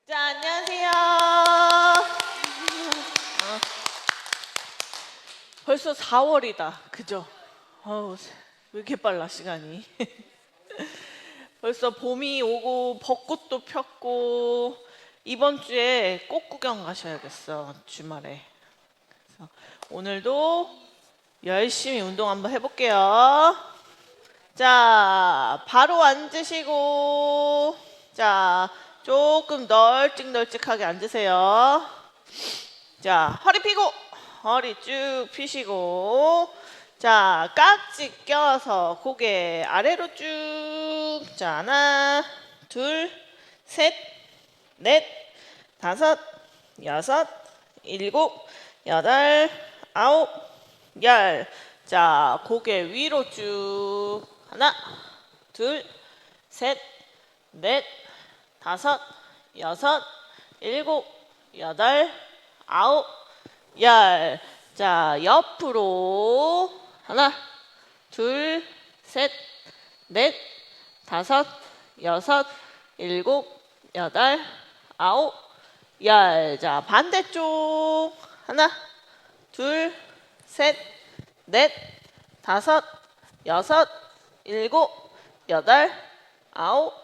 자, 안녕하세요. 벌써 4월이다. 그죠? 어우, 왜 이렇게 빨라, 시간이. 벌써 봄이 오고, 벚꽃도 폈고, 이번 주에 꽃 구경 가셔야겠어, 주말에. 그래서 오늘도 열심히 운동 한번 해볼게요. 자, 바로 앉으시고, 자, 조금 널찍널찍하게 앉으세요. 자, 허리 펴고, 허리 쭉 펴시고, 자, 깍지 껴서 고개 아래로 쭉. 자, 하나, 둘, 셋, 넷, 다섯, 여섯, 일곱, 여덟, 아홉, 열. 자, 고개 위로 쭉. 하나, 둘, 셋, 넷, 다섯, 여섯, 일곱, 여덟, 아홉, 열. 자, 옆으로. 하나, 둘, 셋, 넷, 다섯, 여섯, 일곱, 여덟, 아홉, 열. 자, 반대쪽. 하나, 둘, 셋, 넷, 다섯, 여섯, 일곱, 여덟, 아홉,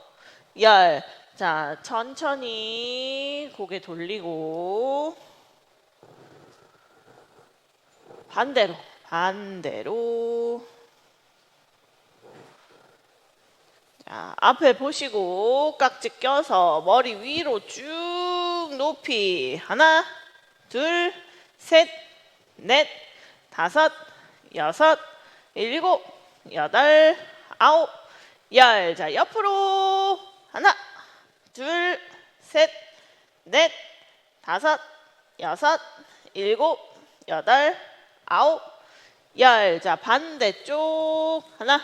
열. 자, 천천히 고개 돌리고 반대로. 자, 앞에 보시고 깍지 껴서 머리 위로 쭉 높이. 하나, 둘, 셋, 넷, 다섯, 여섯, 일곱, 여덟, 아홉, 열. 자, 옆으로. 하나, 둘, 셋, 넷, 다섯, 여섯, 일곱, 여덟, 아홉, 열. 자, 반대쪽. 하나,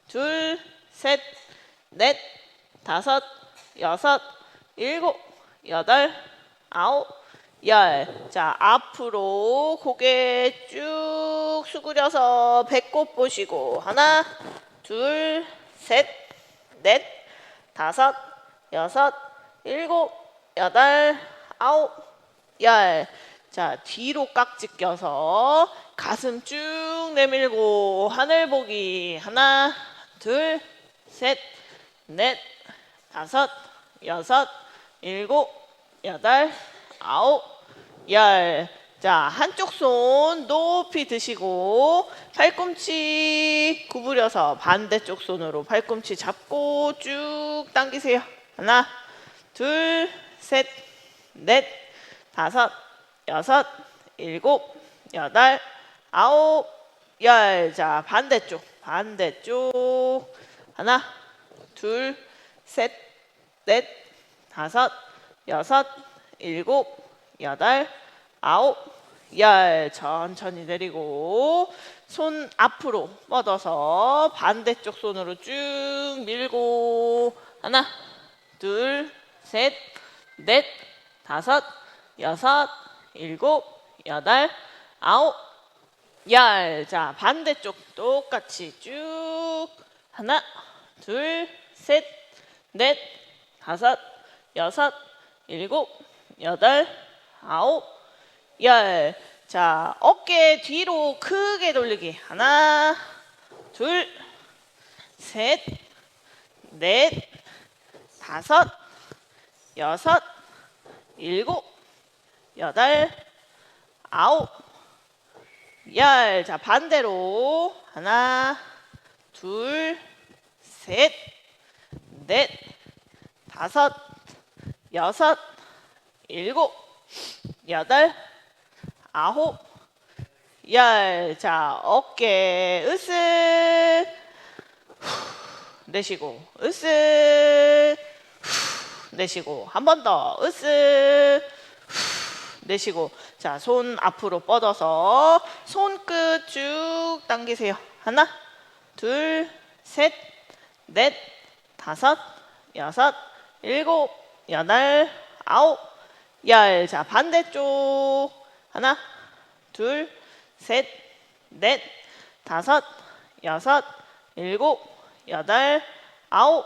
둘, 셋, 넷, 다섯, 여섯, 일곱, 여덟, 아홉, 열. 자, 앞으로 고개 쭉 수그려서 배꼽 보시고. 하나, 둘, 셋, 넷, 다섯, 여섯, 일곱, 여덟, 아홉, 열. 자, 뒤로 깍지 껴서 가슴 쭉 내밀고 하늘 보기. 하나, 둘, 셋, 넷, 다섯, 여섯, 일곱, 여덟, 아홉, 열. 자, 한쪽 손 높이 드시고 팔꿈치 구부려서 반대쪽 손으로 팔꿈치 잡고 쭉 당기세요. 하나, 둘, 셋, 넷, 다섯, 여섯, 일곱, 여덟, 아홉, 열. 자, 반대쪽. 하나, 둘, 셋, 넷, 다섯, 여섯, 일곱, 여덟, 아홉, 열. 천천히 내리고 손 앞으로 뻗어서 반대쪽 손으로 쭉 밀고. 하나, 둘, 셋, 넷, 다섯, 여섯, 일곱, 여덟, 아홉, 열. 자, 반대쪽 똑같이 쭉. 하나, 둘, 셋, 넷, 다섯, 여섯, 일곱, 여덟, 아홉, 열. 자, 어깨 뒤로 크게 돌리기. 하나, 둘, 셋, 넷, 다섯, 여섯, 일곱, 여덟, 아홉, 열. 자, 반대로. 하나, 둘, 셋, 넷, 다섯, 여섯, 일곱, 여덟, 아홉, 열. 자, 어깨 으쓱 내쉬고 으쓱 내쉬고. 한 번 더 으쓱 내쉬고. 자, 손 앞으로 뻗어서 손끝 쭉 당기세요. 하나, 둘, 셋, 넷, 다섯, 여섯, 일곱, 여덟, 아홉, 열. 자, 반대쪽. 하나, 둘, 셋, 넷, 다섯, 여섯, 일곱, 여덟, 아홉,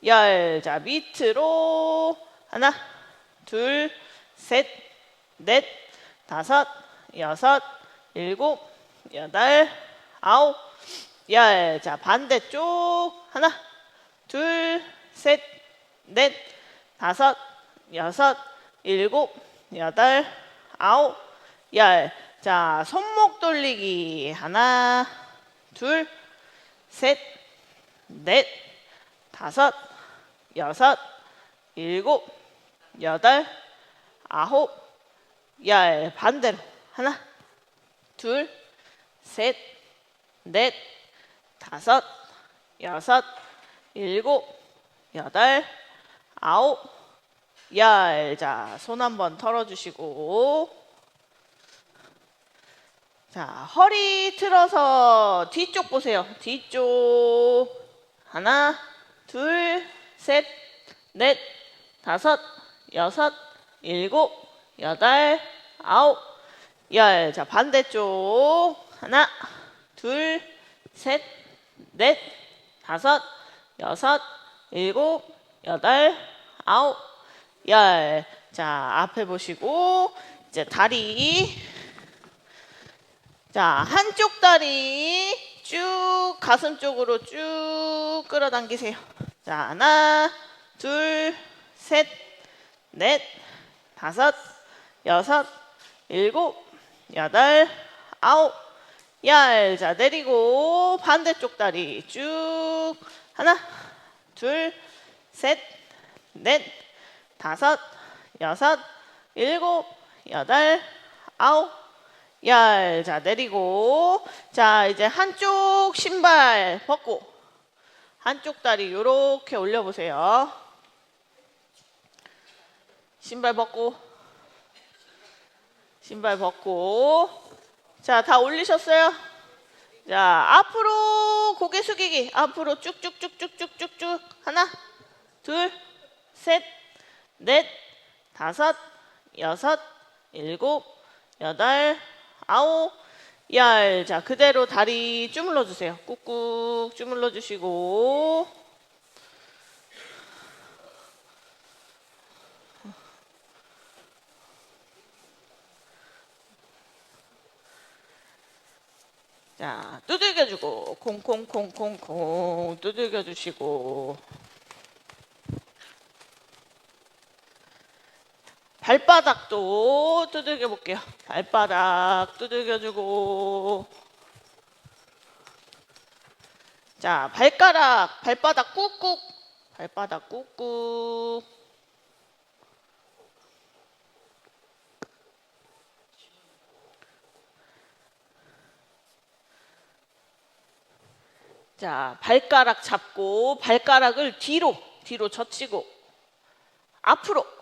열. 자, 밑으로. 하나, 둘, 셋, 넷, 다섯, 여섯, 일곱, 여덟, 아홉, 열. 자, 반대쪽. 하나, 둘, 셋, 넷, 다섯, 여섯, 일곱, 여덟, 아홉, 열. 자, 손목 돌리기. 하나, 둘, 셋, 넷, 다섯, 여섯, 일곱, 여덟, 아홉, 열. 반대로. 하나, 둘, 셋, 넷, 다섯, 여섯, 일곱, 여덟, 아홉, 열. 자, 손 한번 털어주시고. 자, 허리 틀어서 뒤쪽 보세요. 뒤쪽. 하나, 둘, 셋, 넷, 다섯, 여섯, 일곱, 여덟, 아홉, 열. 자, 반대쪽. 하나, 둘, 셋, 넷, 다섯, 여섯, 일곱, 여덟, 아홉, 열. 자, 앞에 보시고 이제 다리. 자, 한쪽 다리 쭉 가슴 쪽으로 쭉 끌어당기세요. 자, 하나, 둘, 셋, 넷, 다섯, 여섯, 일곱, 여덟, 아홉, 열. 자, 내리고 반대쪽 다리 쭉. 하나, 둘, 셋, 넷, 다섯, 여섯, 일곱, 여덟, 아홉, 열. 자, 내리고. 자, 이제 한쪽 신발 벗고 한쪽 다리 요렇게 올려보세요. 신발 벗고. 신발 벗고. 자, 다 올리셨어요? 자, 앞으로 고개 숙이기. 앞으로 쭉쭉쭉쭉쭉쭉쭉. 하나, 둘, 셋, 넷, 다섯, 여섯, 일곱, 여덟, 아홉, 열. 자, 그대로 다리 주물러 주세요. 꾹꾹 주물러 주시고. 자, 두들겨주고 콩콩콩콩콩 두들겨주시고. 발바닥도 두들겨 볼게요. 발바닥 두들겨주고. 자, 발바닥 꾹꾹. 발바닥 꾹꾹. 자, 발가락 잡고 발가락을 뒤로 젖히고 앞으로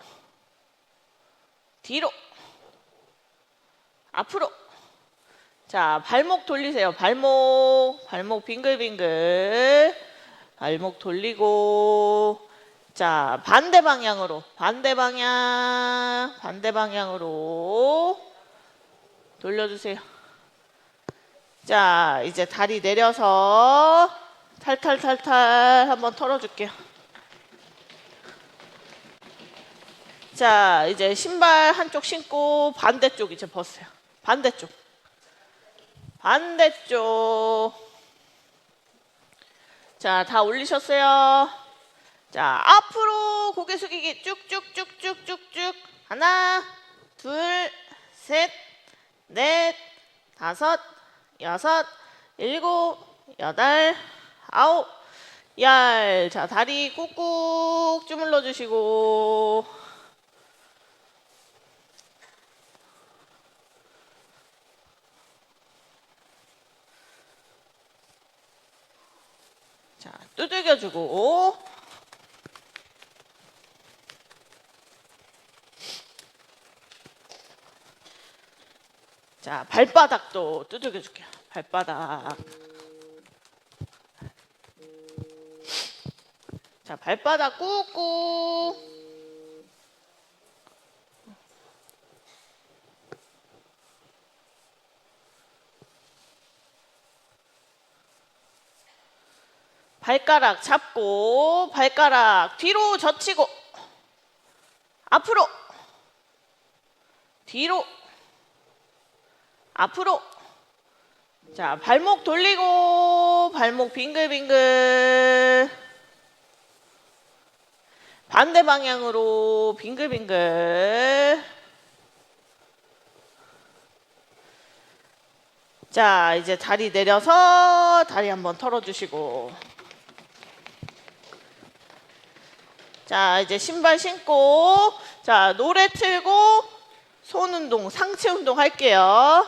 뒤로 앞으로. 자, 발목 돌리세요. 발목 빙글빙글. 발목 돌리고. 자, 반대 방향으로 반대 방향으로 돌려주세요. 자, 이제 다리 내려서 탈탈탈탈 한번 털어줄게요. 자, 이제 신발 한쪽 신고 반대쪽 이제 벗어요. 반대쪽. 자, 다 올리셨어요? 자, 앞으로 고개 숙이기 쭉쭉쭉쭉쭉쭉. 하나, 둘, 셋, 넷, 다섯, 여섯, 일곱, 여덟, 아홉, 열. 자, 다리 꾹꾹 주물러 주시고. 자, 두들겨주고. 자, 발바닥도 두들겨줄게요. 발바닥. 자, 발바닥 꾹꾹. 발가락 잡고 발가락 뒤로 젖히고 앞으로 뒤로, 앞으로. 자, 발목 돌리고 발목 빙글빙글. 반대 방향으로 빙글빙글. 자, 이제 다리 내려서 다리 한번 털어주시고. 자, 이제 신발 신고. 자, 노래 틀고 손 운동, 상체 운동 할게요.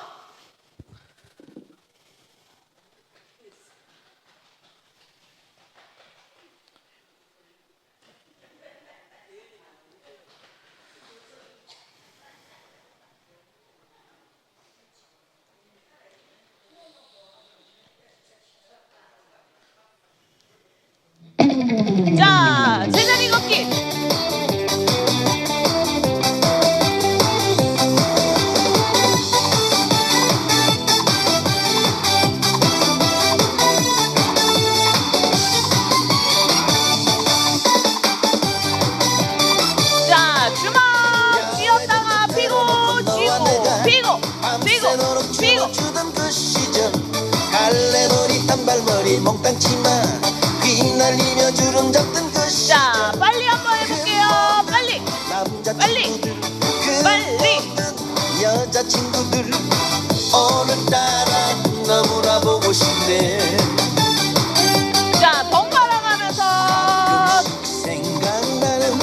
자, 제자리 걷기. 자, 주먹 쥐었다가 피고 쥐고 피고 피고 피고. 주던 그 시절 갈래머리 단발머리 몽땅 치마 휘날리며 주름 잡던 그 시절. 자, 빨리 한번 해볼게요. 빨리. 남자 빨리. 친구들 그 빨리. 모든 여자 친구들 오늘따라 너무나 보고 싶네. 자, 번갈아 가면서. 생각나는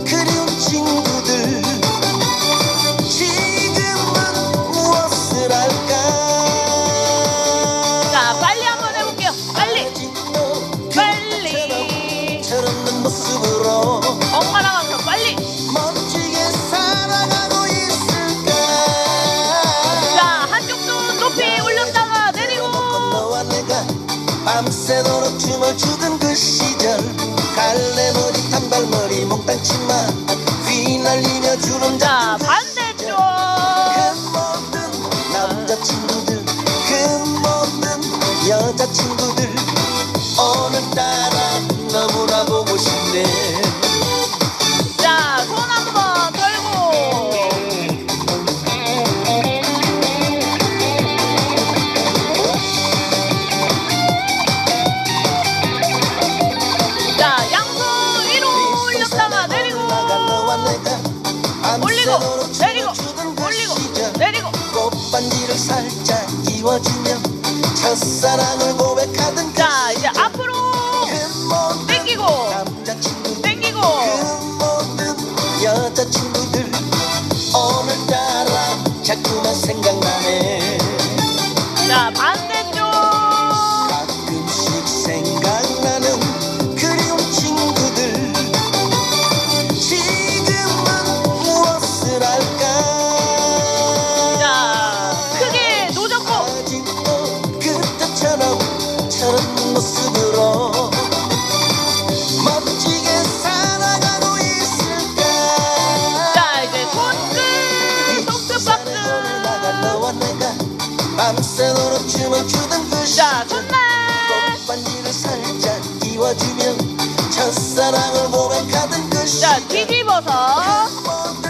그리운 친구들 지금은 무엇을 할까. 자, 빨리 한번 해볼게요. 빨리. 빨리. 철없는 모습으로 번갈아 가면서 빨리. 멋지게 살아가고 있을까. 자, 한쪽 손 높이 올렸다가 내리고. 너와 내가 밤새도록 춤을 추던 그 시절 갈래머리 단발머리 몽땅 치마 휘날리며 주름 자, 잡던 그 반대쪽. 그 모든 남자친구들 그 모든 여자친구들 오늘따라 너무나 보고 싶네. 자, 손 한번 들고. 자, 양손 위로 올렸다가 내리고. 올리고 내리고 올리고 내리고. 꽃반지를 살짝 이워주며 첫사랑을 고백하던 그 자, 이제 앞으로 모든 당기고 남자친구들 당기고. 그 모든 여자친구들 오늘따라 자꾸만 생각나네. 자, 반대쪽. 가끔씩 생각나는 그리운 친구들 지금은 무엇을 할까. 자, 크게 노젓고. 아직도 그때처럼 저런 모습으로 멋지게 살아가고 있을까. 자, 이제 손끝 오늘 나가 박스. 너와 내가 밤새도록 춤을 추던 그 자, 시절 손날. 꽃반지를 살짝 이워주며 첫사랑을 고백하던 그 자, 시절 뒤집어서. 모든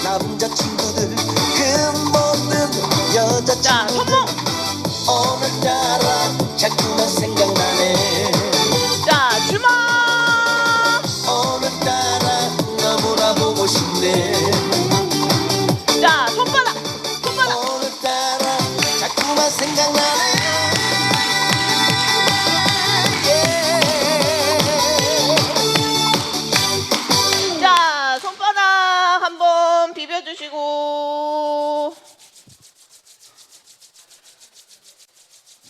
남자친구들 그 모든 자, 여자친구들 손목. 오늘따라 자꾸만 생각나네. 자, 주먹. 오늘따라 너무나 보고 싶네. 자, 손바닥. 손바닥. 오늘따라 자꾸만 생각나네. 자, 손바닥 한번 비벼주시고.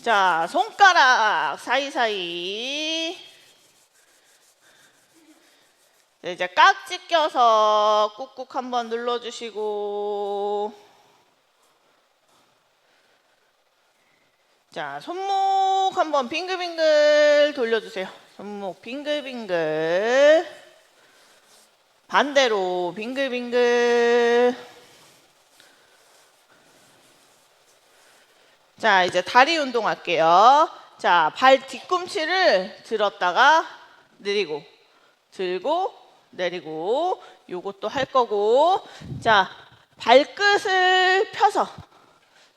자, 손가락 사이사이. 네, 이제 깍지 껴서 꾹꾹 한번 눌러주시고. 자, 손목 한번 빙글빙글 돌려주세요. 손목 빙글빙글. 반대로 빙글빙글. 자, 이제 다리 운동 할게요. 자, 발 뒤꿈치를 들었다가 내리고, 들고, 내리고. 요것도 할 거고. 자, 발끝을 펴서.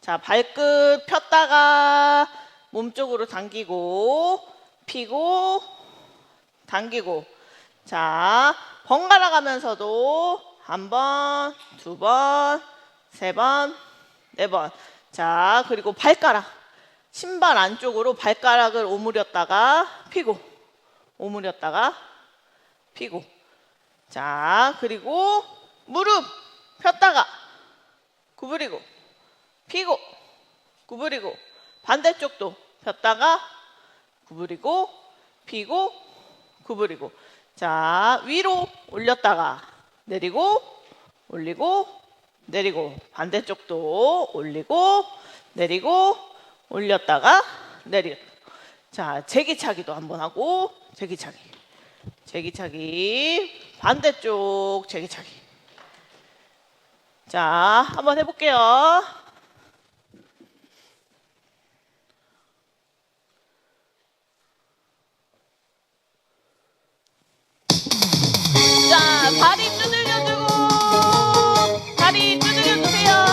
자, 발끝 폈다가 몸쪽으로 당기고, 피고, 당기고. 자, 번갈아 가면서도 한 번, 두 번, 세 번, 네 번. 자, 그리고 발가락. 신발 안쪽으로 발가락을 오므렸다가 피고, 오므렸다가 피고. 자, 그리고 무릎 폈다가 구부리고, 피고, 구부리고. 반대쪽도 폈다가 구부리고, 피고, 구부리고. 자, 위로 올렸다가 내리고, 올리고, 내리고. 반대쪽도 올리고, 내리고, 올렸다가 내리고. 자, 제기차기도 한번 하고, 제기차기. 제기차기. 반대쪽 제기차기. 자, 한번 해볼게요. 자, 다리 두들겨주고, 다리 두들겨주세요.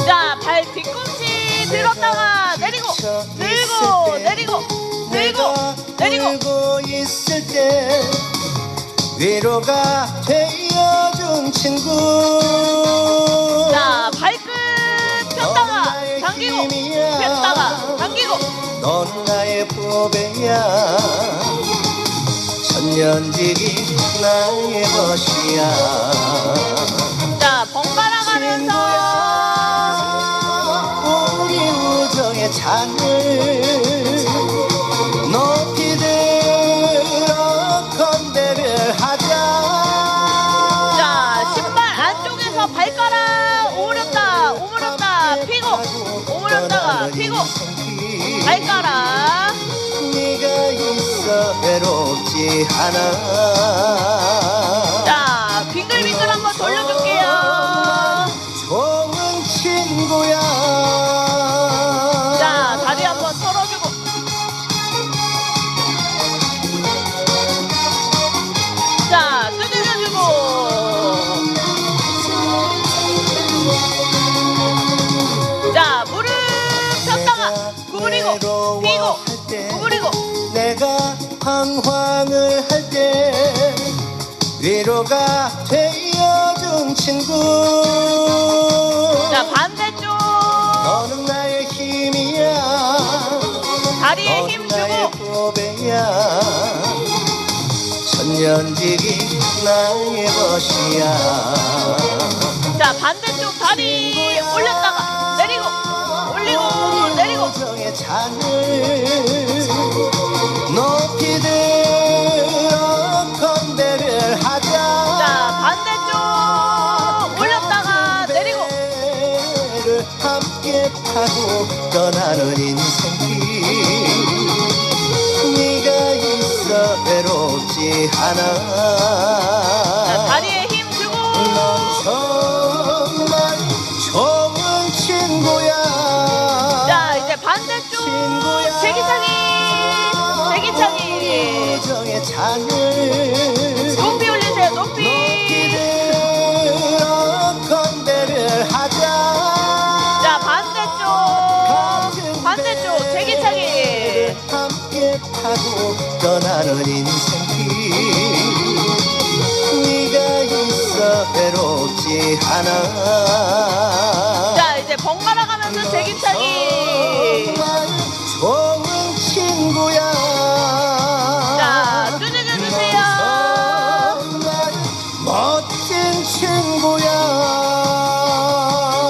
자, 발 뒤꿈치 들었다가 내리고, 들고, 내리고, 들고, 내리고. 울고 있을 때 위로가 되어준 친구. 자, 발끝 폈다가 당기고, 폈다가 당기고. 넌 나의 보배야, 천년지기 나의 것이야. 자, 번갈아 가면서. 우리 우정의 잔을 높이 들어 건배를 하자. 자, 신발 안쪽에서 발가락 오므렸다, 오므렸다, 피고, 오므렸다가 피고. 발가락. 네가 있어 외롭지 않아. 자, 빙글빙글 한번 돌려줄게요. 좋은 친구야. 자, 다리 한번 털어주고. 자, 두들겨주고. 자, 무릎 폈다가 구부리고, 피고, 구부리고. 내가 방황을 할 때 위로가 되어준 친구. 자, 반대쪽. 너는 나의 힘이야, 다리에 너는 힘 나의 주고. 보배야, 천년지기 나의 것이야. 자, 반대쪽 다리 올렸다가 내리고, 올리고, 내리고. 우정의 잔을 높이 들어 건배를 하자. 자, 반대쪽 올렸다가 내리고. 배를 함께 타고 떠나는 인생길. 네가 있어 외롭지 않아. 자, 다리에 힘 주고. 넌 정말 좋은 친구야. 자, 이제 반대쪽 친구야. 제기차기. 제기차기. 우정의 잔을 높이 올리세요, 높이. 높이 들어 건배를 하자. 자, 반대쪽. 반대쪽 제기차기. 함께 타고 떠나는 인생길. 네가 있어 외롭지 않아. 자, 이제 번갈아 가면서 제기차기. 정말 좋은 친구야. 자, 두들겨주세요. 정말 멋진 친구야.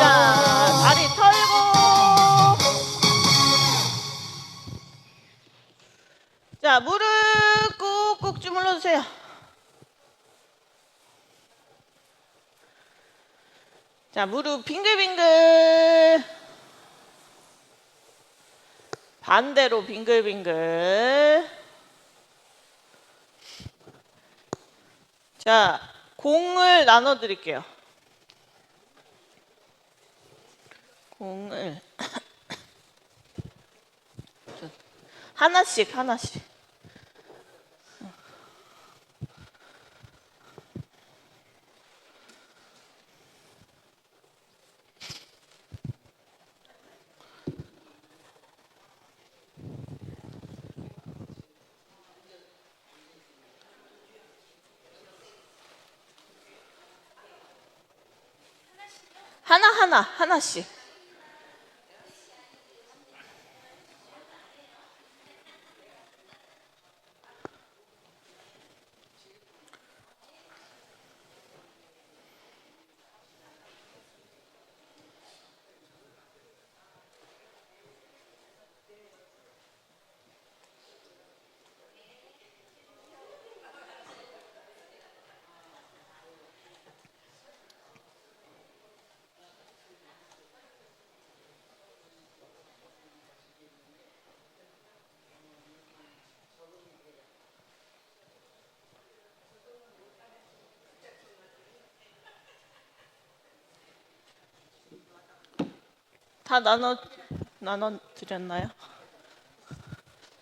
자, 다리 털고. 자, 무릎 꾹꾹 주물러주세요. 자, 무릎 빙글빙글. 반대로 빙글빙글. 자, 공을 나눠 드릴게요. 동을 하나씩 하나씩. 하나하나 하나씩. 다 나눠 드렸나요?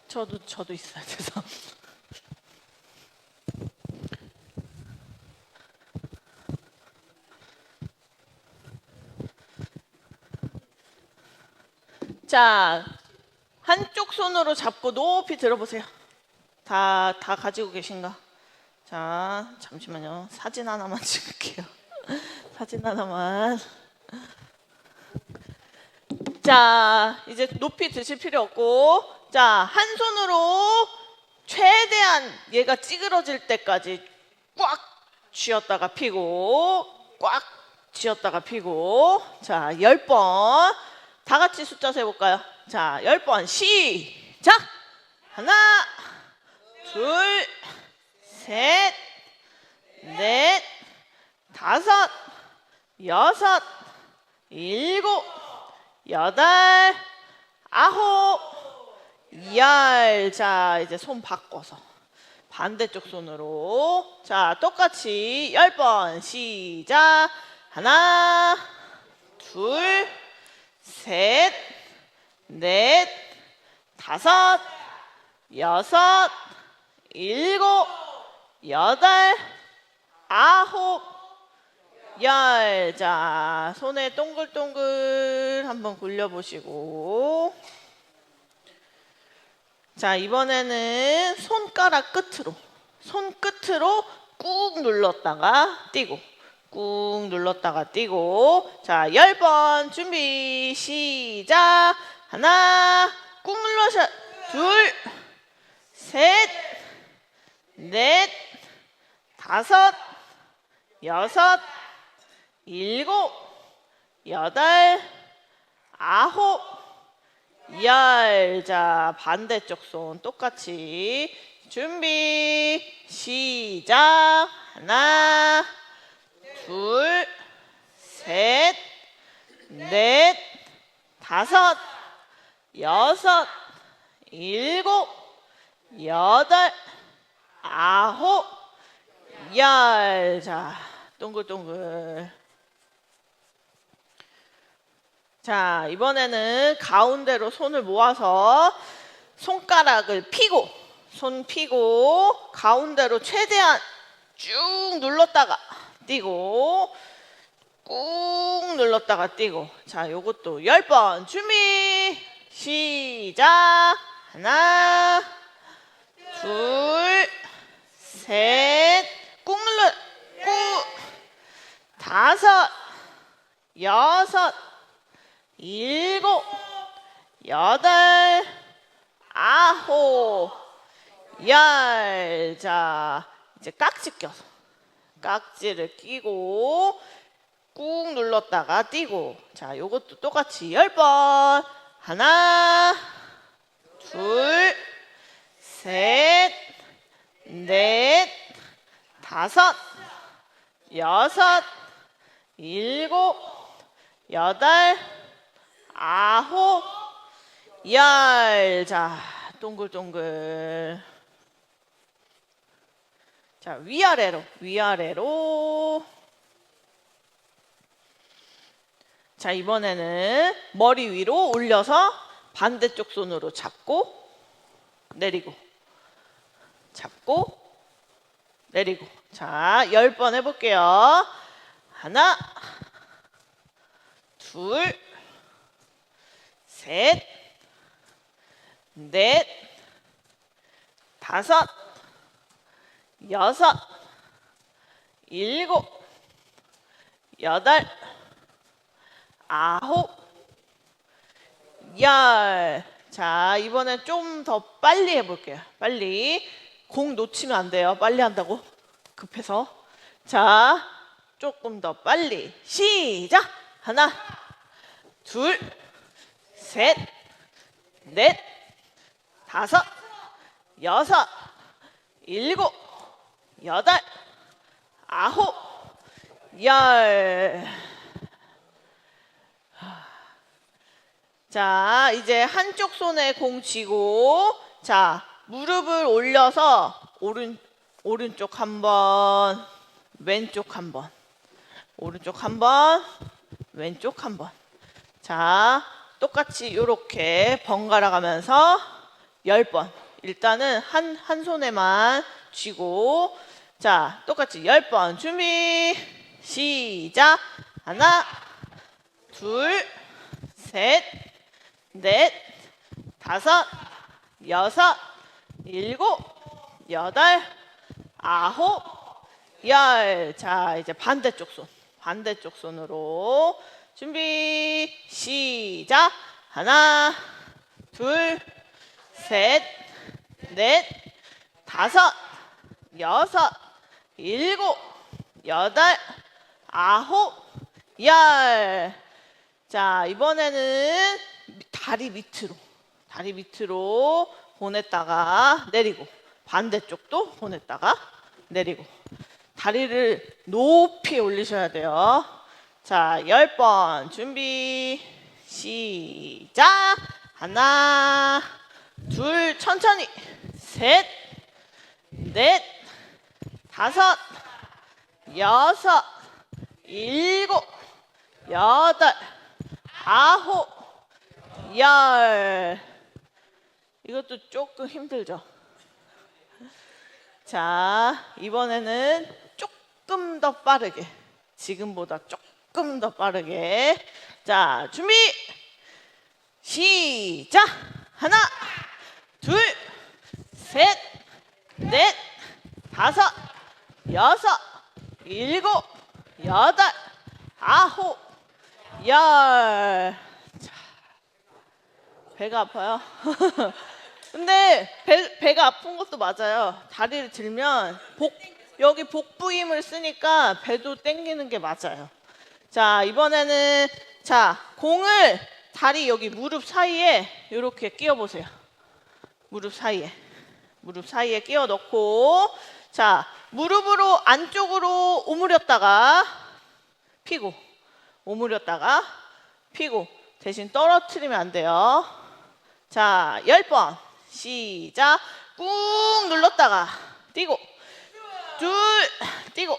저도 있어야 돼서. 자, 한쪽 손으로 잡고 높이 들어보세요. 다 가지고 계신가? 자, 잠시만요. 사진 하나만 찍을게요. 사진 하나만. 자, 이제 높이 드실 필요 없고, 자, 한 손으로 최대한 얘가 찌그러질 때까지 꽉 쥐었다가 피고, 꽉 쥐었다가 피고, 자, 10번. 다 같이 숫자 세볼까요? 자, 10번. 시작! 하나, 둘, 셋, 넷, 다섯, 여섯, 일곱, 여덟, 아홉, 열. 자, 이제 손 바꿔서 반대쪽 손으로. 자, 똑같이 10번. 시작! 하나, 둘, 셋, 넷, 다섯, 여섯, 일곱, 여덟, 아홉, 열. 자, 손에 동글동글 한번 굴려보시고. 자, 이번에는 손끝으로 꾹 눌렀다가 띄고, 꾹 눌렀다가 띄고. 자, 10번 준비 시작. 하나, 꾹 눌러서 둘, 셋, 넷, 다섯, 여섯, 일곱, 여덟, 아홉, 열. 자, 반대쪽 손 똑같이 준비 시작. 하나, 둘, 셋, 넷, 다섯, 여섯, 일곱, 여덟, 아홉, 열. 자, 동글동글. 자, 이번에는 가운데로 손을 모아서 손가락을 펴고, 손 펴고 가운데로 최대한 쭉 눌렀다가 띄고, 꾹 눌렀다가 띄고. 자, 요것도 10번 준비 시작. 하나, 둘, 셋, 꾹 눌러, 꾹, 다섯, 여섯, 일곱, 여덟, 아홉, 열. 자, 이제 깍지 껴서 깍지를 끼고 꾹 눌렀다가 띄고. 자, 요것도 똑같이 10번. 하나, 둘, 셋, 넷, 다섯, 여섯, 일곱, 여덟, 아홉, 열. 자, 동글동글. 자, 위아래로. 자, 이번에는 머리 위로 올려서 반대쪽 손으로 잡고 내리고 잡고 내리고. 자, 10번 해볼게요. 하나, 둘, 셋, 넷, 다섯, 여섯, 일곱, 여덟, 아홉, 열. 자, 이번엔 좀 더 빨리 해볼게요. 빨리. 공 놓치면 안 돼요. 빨리 한다고. 급해서. 자, 조금 더 빨리. 시작! 하나, 둘, 셋, 넷, 다섯, 여섯, 일곱, 여덟, 아홉, 열. 자, 이제 한쪽 손에 공 쥐고, 자, 무릎을 올려서 오른쪽 한 번, 왼쪽 한 번, 오른쪽 한 번, 왼쪽 한 번. 자, 똑같이 이렇게 번갈아 가면서 10번. 일단은 한 손에만 쥐고, 자, 똑같이 10번. 준비, 시작. 하나, 둘, 셋, 넷, 다섯, 여섯, 일곱, 여덟, 아홉, 열. 자, 이제 반대쪽 손. 반대쪽 손으로 준비, 시작. 하나, 둘, 셋, 넷, 다섯, 여섯, 일곱, 여덟, 아홉, 열. 자, 이번에는 다리 밑으로 보냈다가 내리고, 반대쪽도 보냈다가 내리고. 다리를 높이 올리셔야 돼요. 자, 10번 준비, 시작. 하나, 둘, 천천히. 셋, 넷, 다섯, 여섯, 일곱, 여덟, 아홉, 열. 이것도 조금 힘들죠? 자, 이번에는 조금 더 빠르게, 지금보다 조금 더 빠르게. 자, 준비, 시작. 하나, 둘, 셋, 넷, 다섯, 여섯, 일곱, 여덟, 아홉, 열. 자, 배가 아파요. 근데 배가 아픈 것도 맞아요. 다리를 들면 여기 복부 힘을 쓰니까 배도 당기는 게 맞아요. 자, 이번에는 자, 공을 다리 여기 무릎 사이에 이렇게 끼워 보세요. 무릎 사이에 끼워 넣고, 자, 무릎으로 안쪽으로 오므렸다가 피고, 오므렸다가 피고. 대신 떨어뜨리면 안 돼요. 자, 10번 시작. 꾹 눌렀다가 뛰고, 둘 뛰고,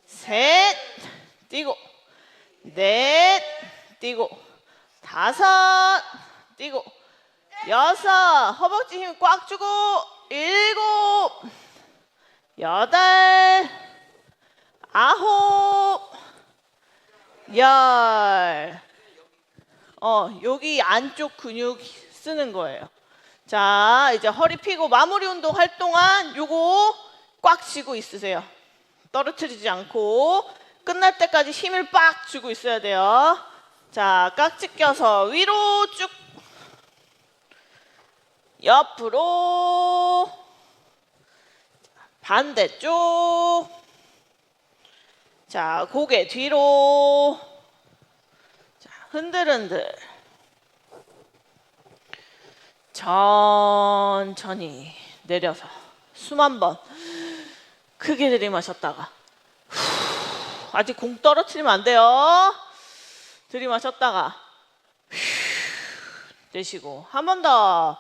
셋 뛰고, 넷 뛰고, 다섯 뛰고, 여섯, 허벅지 힘 꽉 주고, 일곱, 여덟, 아홉, 열. 여기 안쪽 근육 쓰는 거예요. 자, 이제 허리 펴고 마무리 운동 할 동안 요거 꽉 쥐고 있으세요. 떨어뜨리지 않고 끝날 때까지 힘을 빡 주고 있어야 돼요. 자, 깍지 껴서 위로 쭉, 옆으로, 반대쪽. 자, 고개 뒤로. 자, 흔들흔들. 천천히 내려서 숨 한 번 크게 들이마셨다가 아직 공 떨어뜨리면 안 돼요. 들이마셨다가 내쉬고, 한 번 더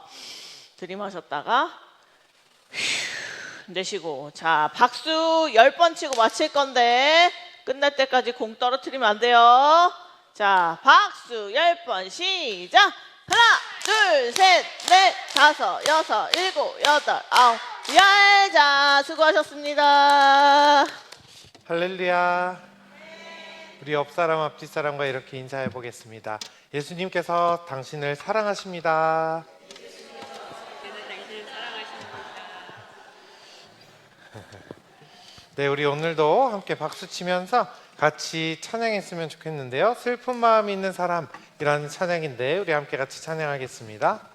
들이마셨다가 내쉬고. 자, 박수 10번 치고 마칠 건데 끝날 때까지 공 떨어뜨리면 안 돼요. 자, 박수 10번 시작. 하나, 둘, 셋, 넷, 다섯, 여섯, 일곱, 여덟, 아홉, 열. 자, 수고하셨습니다. 할렐루야. 우리 옆사람 앞뒷사람과 이렇게 인사해 보겠습니다. 예수님께서 당신을 사랑하십니다. 네, 우리 오늘도 함께 박수 치면서 같이 찬양했으면 좋겠는데요. 슬픈 마음이 있는 사람이라는 찬양인데 우리 함께 같이 찬양하겠습니다.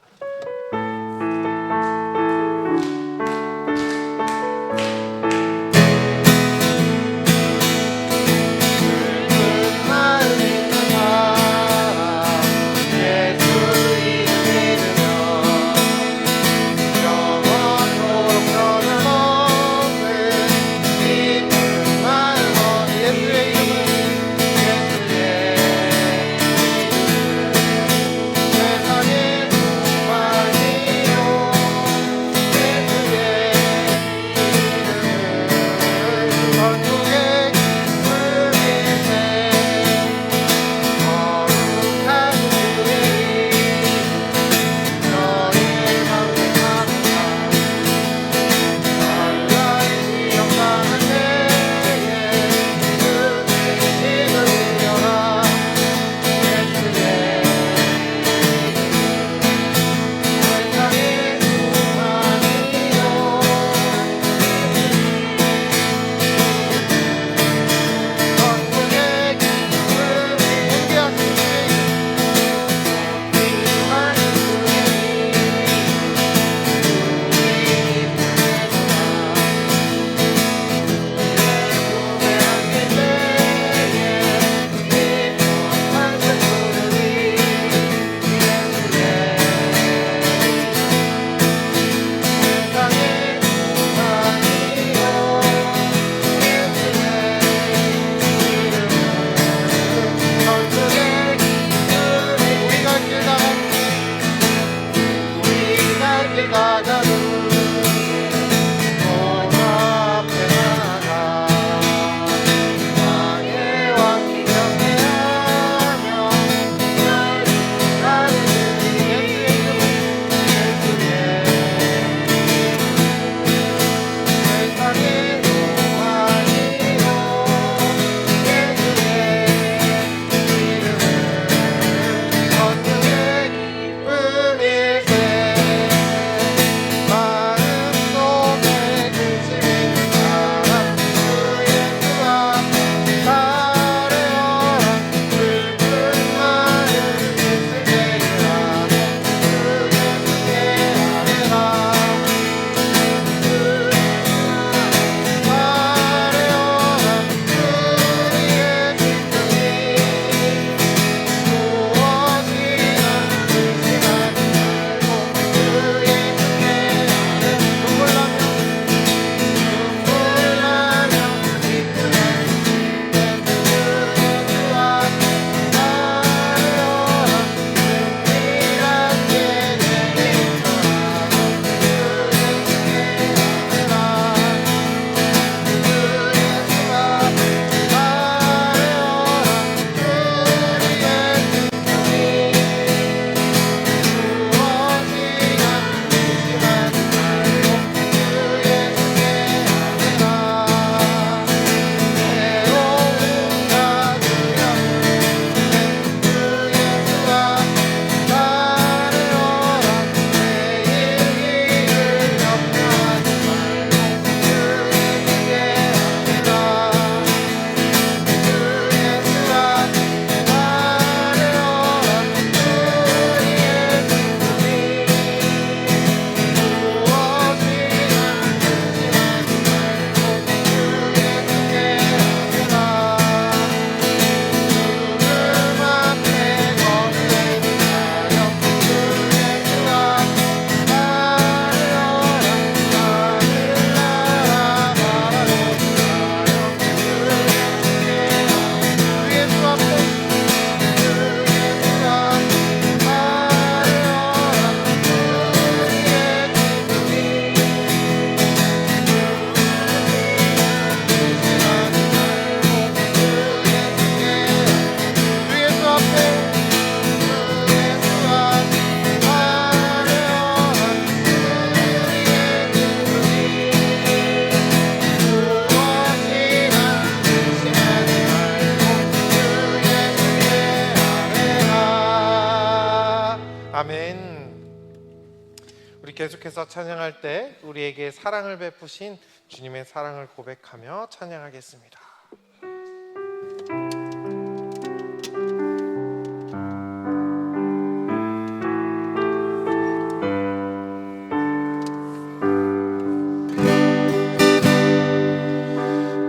계속해서 찬양할 때 우리에게 사랑을 베푸신 주님의 사랑을 고백하며 찬양하겠습니다.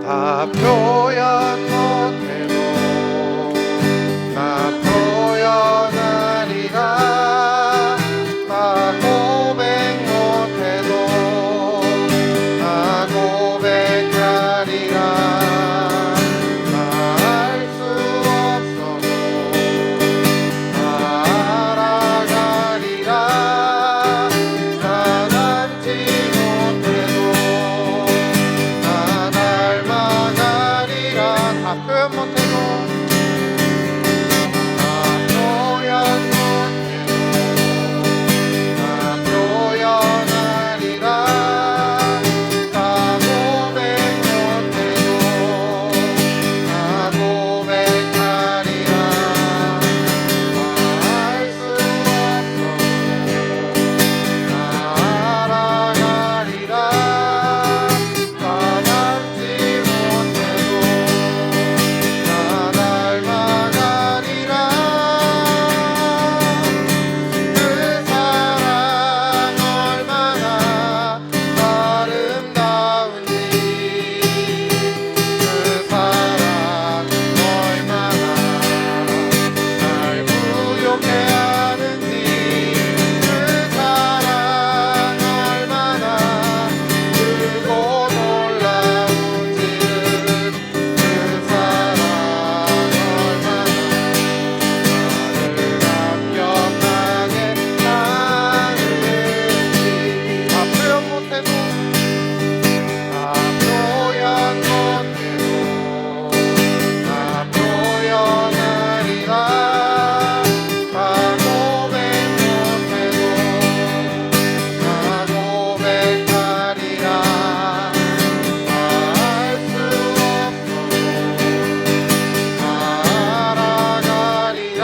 다 표현 못해도 나 표현하리라. 나 고백 못해도 나 고백하리라. 나 알 수 없어도 나 알아가리라. 나 닮지 못해도 나 닮아가리라. 다 표현 못해도 다 표현 못해도 다 표현하리라. 다 고백 못해도 다 고백하리라. 알 수 없어도 나 알아가리라. 나 닮지 못해도 나 닮아가리라. 그 사랑 얼마나 아름다운지, 그 사랑 얼마나 날 부욕해 하는지, 그 사랑 얼마나 크고 놀라운지를, 그 사랑 얼마나 나를 완벽하게 하는지. 다 표현 못해도 다 표현 못해도 다 표현하리라. 다 고백 못해도 다 고백하리라. 다 알 수 없어도 다 알아가리라.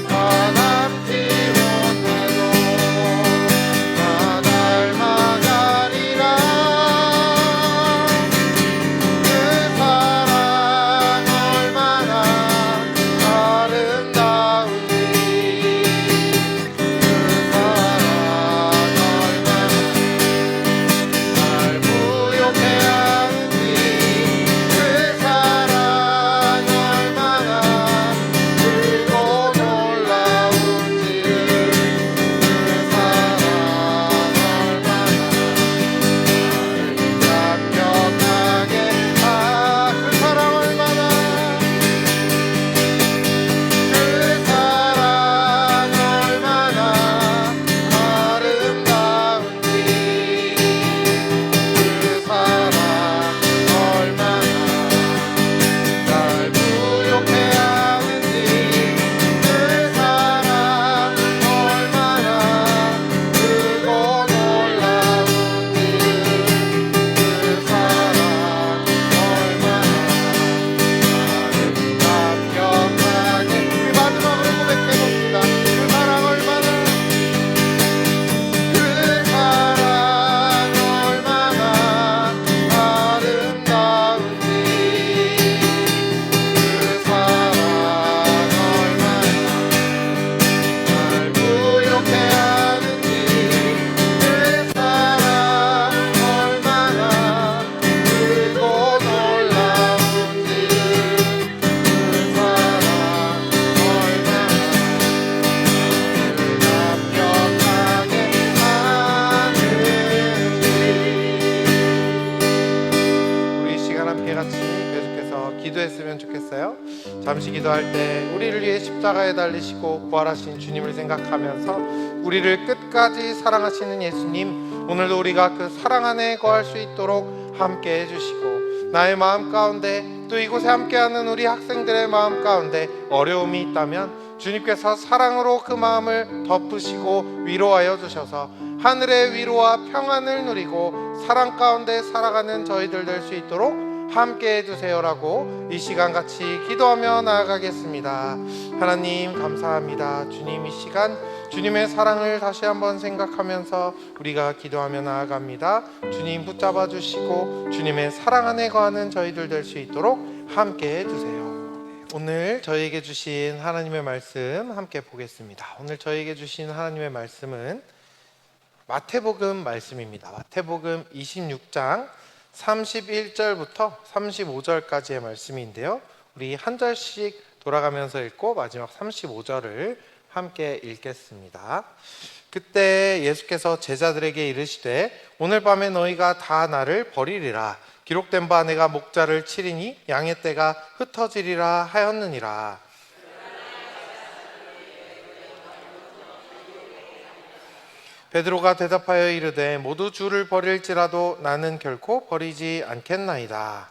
다 닮지 못해도 다 닮아가리라. 그 사랑 얼마나 아름다운지, 그 사랑 얼마나 날 부욕해 하는지, 그 사랑 얼마나 크고 놀라운지를, 그 사랑 얼마나 완벽하게 그 사랑 얼마나, 그 사랑 얼마나 아름다운지, 그 사랑 얼마나 날 부욕해 하는지, 그 사랑 얼마나 크고 놀라운지를, 그 사랑 얼마나 완벽하게. 우리 마지막으로 고백해봅시다. 그 사랑 얼마나, 그 사랑 얼마나 아름다운지, 그 사랑 얼마나 날 부욕해 하는지, 그 사랑 얼마나 크고 놀라운지를, 그 사랑 얼마나 완벽하게 하는지. 우리 이 시간 함께 같이 계속해서 기도했으면 좋겠어요. 잠시 기도할 때 우리를 위해 십자가에 달리시고 부활하신 주님을 생각하면서 우리를 끝까지 사랑하시는 예수님, 오늘도 우리가 그 사랑 안에 거할 수 있도록 함께 해주시고, 나의 마음 가운데 또 이곳에 함께하는 우리 학생들의 마음 가운데 어려움이 있다면 주님께서 사랑으로 그 마음을 덮으시고 위로하여 주셔서 하늘의 위로와 평안을 누리고 사랑 가운데 살아가는 저희들 될 수 있도록 함께 해주세요라고 이 시간 같이 기도하며 나아가겠습니다. 하나님 감사합니다. 주님, 이 시간 주님의 사랑을 다시 한번 생각하면서 우리가 기도하며 나아갑니다. 주님 붙잡아 주시고 주님의 사랑 안에 거하는 저희들 될 수 있도록 함께 해주세요. 오늘 저희에게 주신 하나님의 말씀 함께 보겠습니다. 오늘 저희에게 주신 하나님의 말씀은 마태복음 말씀입니다. 마태복음 26장 31절부터 35절까지의 말씀인데요, 우리 한 절씩 돌아가면서 읽고 마지막 35절을 함께 읽겠습니다. 그때 예수께서 제자들에게 이르시되 오늘 밤에 너희가 다 나를 버리리라. 기록된 바 내가 목자를 치리니 양의 떼가 흩어지리라 하였느니라. 베드로가 대답하여 이르되 모두 주를 버릴지라도 나는 결코 버리지 않겠나이다.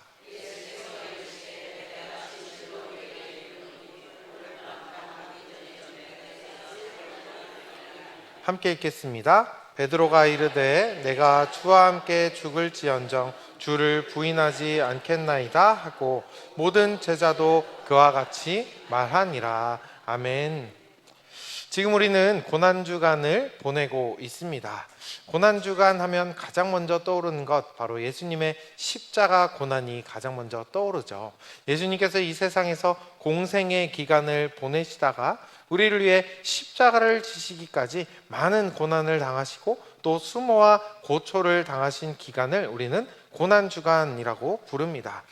함께 읽겠습니다. 베드로가 이르되 내가 주와 함께 죽을지언정 주를 부인하지 않겠나이다 하고 모든 제자도 그와 같이 말하니라. 아멘. 지금 우리는 고난주간을 보내고 있습니다. 고난주간 하면 가장 먼저 떠오르는 것, 바로 예수님의 십자가 고난이 가장 먼저 떠오르죠. 예수님께서 이 세상에서 공생의 기간을 보내시다가 우리를 위해 십자가를 지시기까지 많은 고난을 당하시고 또 수모와 고초를 당하신 기간을 우리는 고난주간이라고 부릅니다.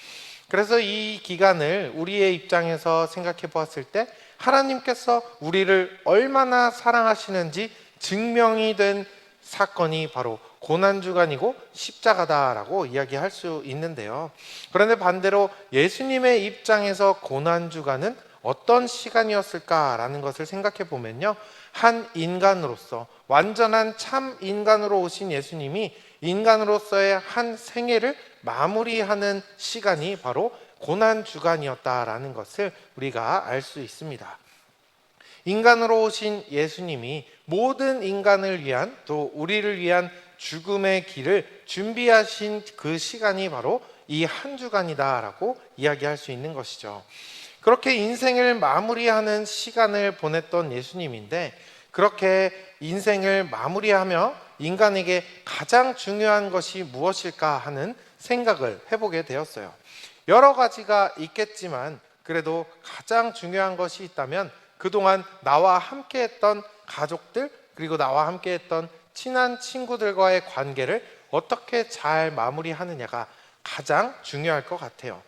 그래서 이 기간을 우리의 입장에서 생각해 보았을 때 하나님께서 우리를 얼마나 사랑하시는지 증명이 된 사건이 바로 고난주간이고 십자가다라고 이야기할 수 있는데요, 그런데 반대로 예수님의 입장에서 고난주간은 어떤 시간이었을까라는 것을 생각해 보면요, 한 인간으로서 완전한 참 인간으로 오신 예수님이 인간으로서의 한 생애를 마무리하는 시간이 바로 고난주간이었다라는 것을 우리가 알 수 있습니다. 인간으로 오신 예수님이 모든 인간을 위한, 또 우리를 위한 죽음의 길을 준비하신 그 시간이 바로 이 한 주간이다라고 이야기할 수 있는 것이죠. 그렇게 인생을 마무리하는 시간을 보냈던 예수님인데, 그렇게 인생을 마무리하며 인간에게 가장 중요한 것이 무엇일까 하는 생각을 해보게 되었어요. 여러 가지가 있겠지만 그래도 가장 중요한 것이 있다면 그동안 나와 함께했던 가족들, 그리고 나와 함께했던 친한 친구들과의 관계를 어떻게 잘 마무리하느냐가 가장 중요할 것 같아요.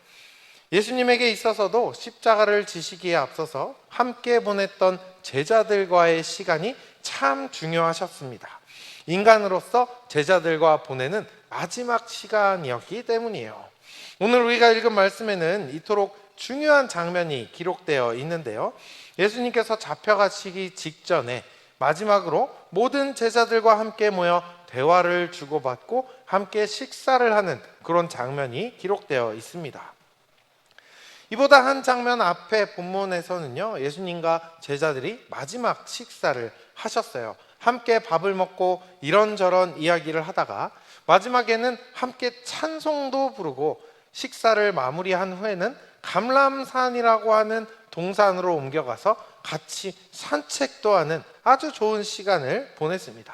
예수님에게 있어서도 십자가를 지시기에 앞서서 함께 보냈던 제자들과의 시간이 참 중요하셨습니다. 인간으로서 제자들과 보내는 마지막 시간이었기 때문이에요. 오늘 우리가 읽은 말씀에는 이토록 중요한 장면이 기록되어 있는데요, 예수님께서 잡혀가시기 직전에 마지막으로 모든 제자들과 함께 모여 대화를 주고받고 함께 식사를 하는 그런 장면이 기록되어 있습니다. 이보다 한 장면 앞에 본문에서는요, 예수님과 제자들이 마지막 식사를 하셨어요. 함께 밥을 먹고 이런저런 이야기를 하다가 마지막에는 함께 찬송도 부르고 식사를 마무리한 후에는 감람산이라고 하는 동산으로 옮겨가서 같이 산책도 하는 아주 좋은 시간을 보냈습니다.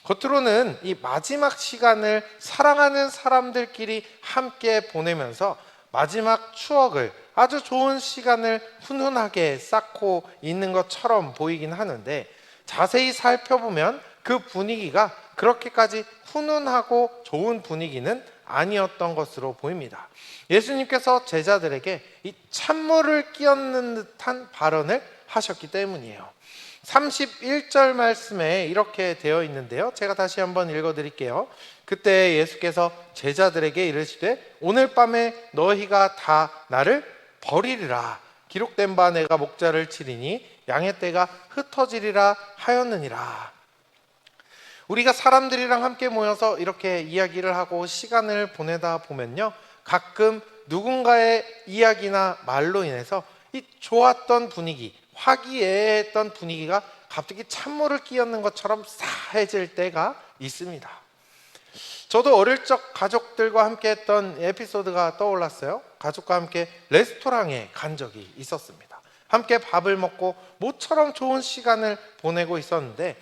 겉으로는 이 마지막 시간을 사랑하는 사람들끼리 함께 보내면서 마지막 추억을, 아주 좋은 시간을 훈훈하게 쌓고 있는 것처럼 보이긴 하는데, 자세히 살펴보면 그 분위기가 그렇게까지 훈훈하고 좋은 분위기는 아니었던 것으로 보입니다. 예수님께서 제자들에게 이 찬물을 끼얹는 듯한 발언을 하셨기 때문이에요. 31절 말씀에 이렇게 되어 있는데요, 제가 다시 한번 읽어드릴게요. 그때 예수께서 제자들에게 이르시되 오늘 밤에 너희가 다 나를 버리리라. 기록된 바 내가 목자를 치리니 양의 떼가 흩어지리라 하였느니라. 우리가 사람들이랑 함께 모여서 이렇게 이야기를 하고 시간을 보내다 보면요, 가끔 누군가의 이야기나 말로 인해서 이 좋았던 분위기, 화기애애했던 분위기가 갑자기 찬물을 끼얹는 것처럼 싸해질 때가 있습니다. 저도 어릴 적 가족들과 함께 했던 에피소드가 떠올랐어요. 가족과 함께 레스토랑에 간 적이 있었습니다. 함께 밥을 먹고 모처럼 좋은 시간을 보내고 있었는데,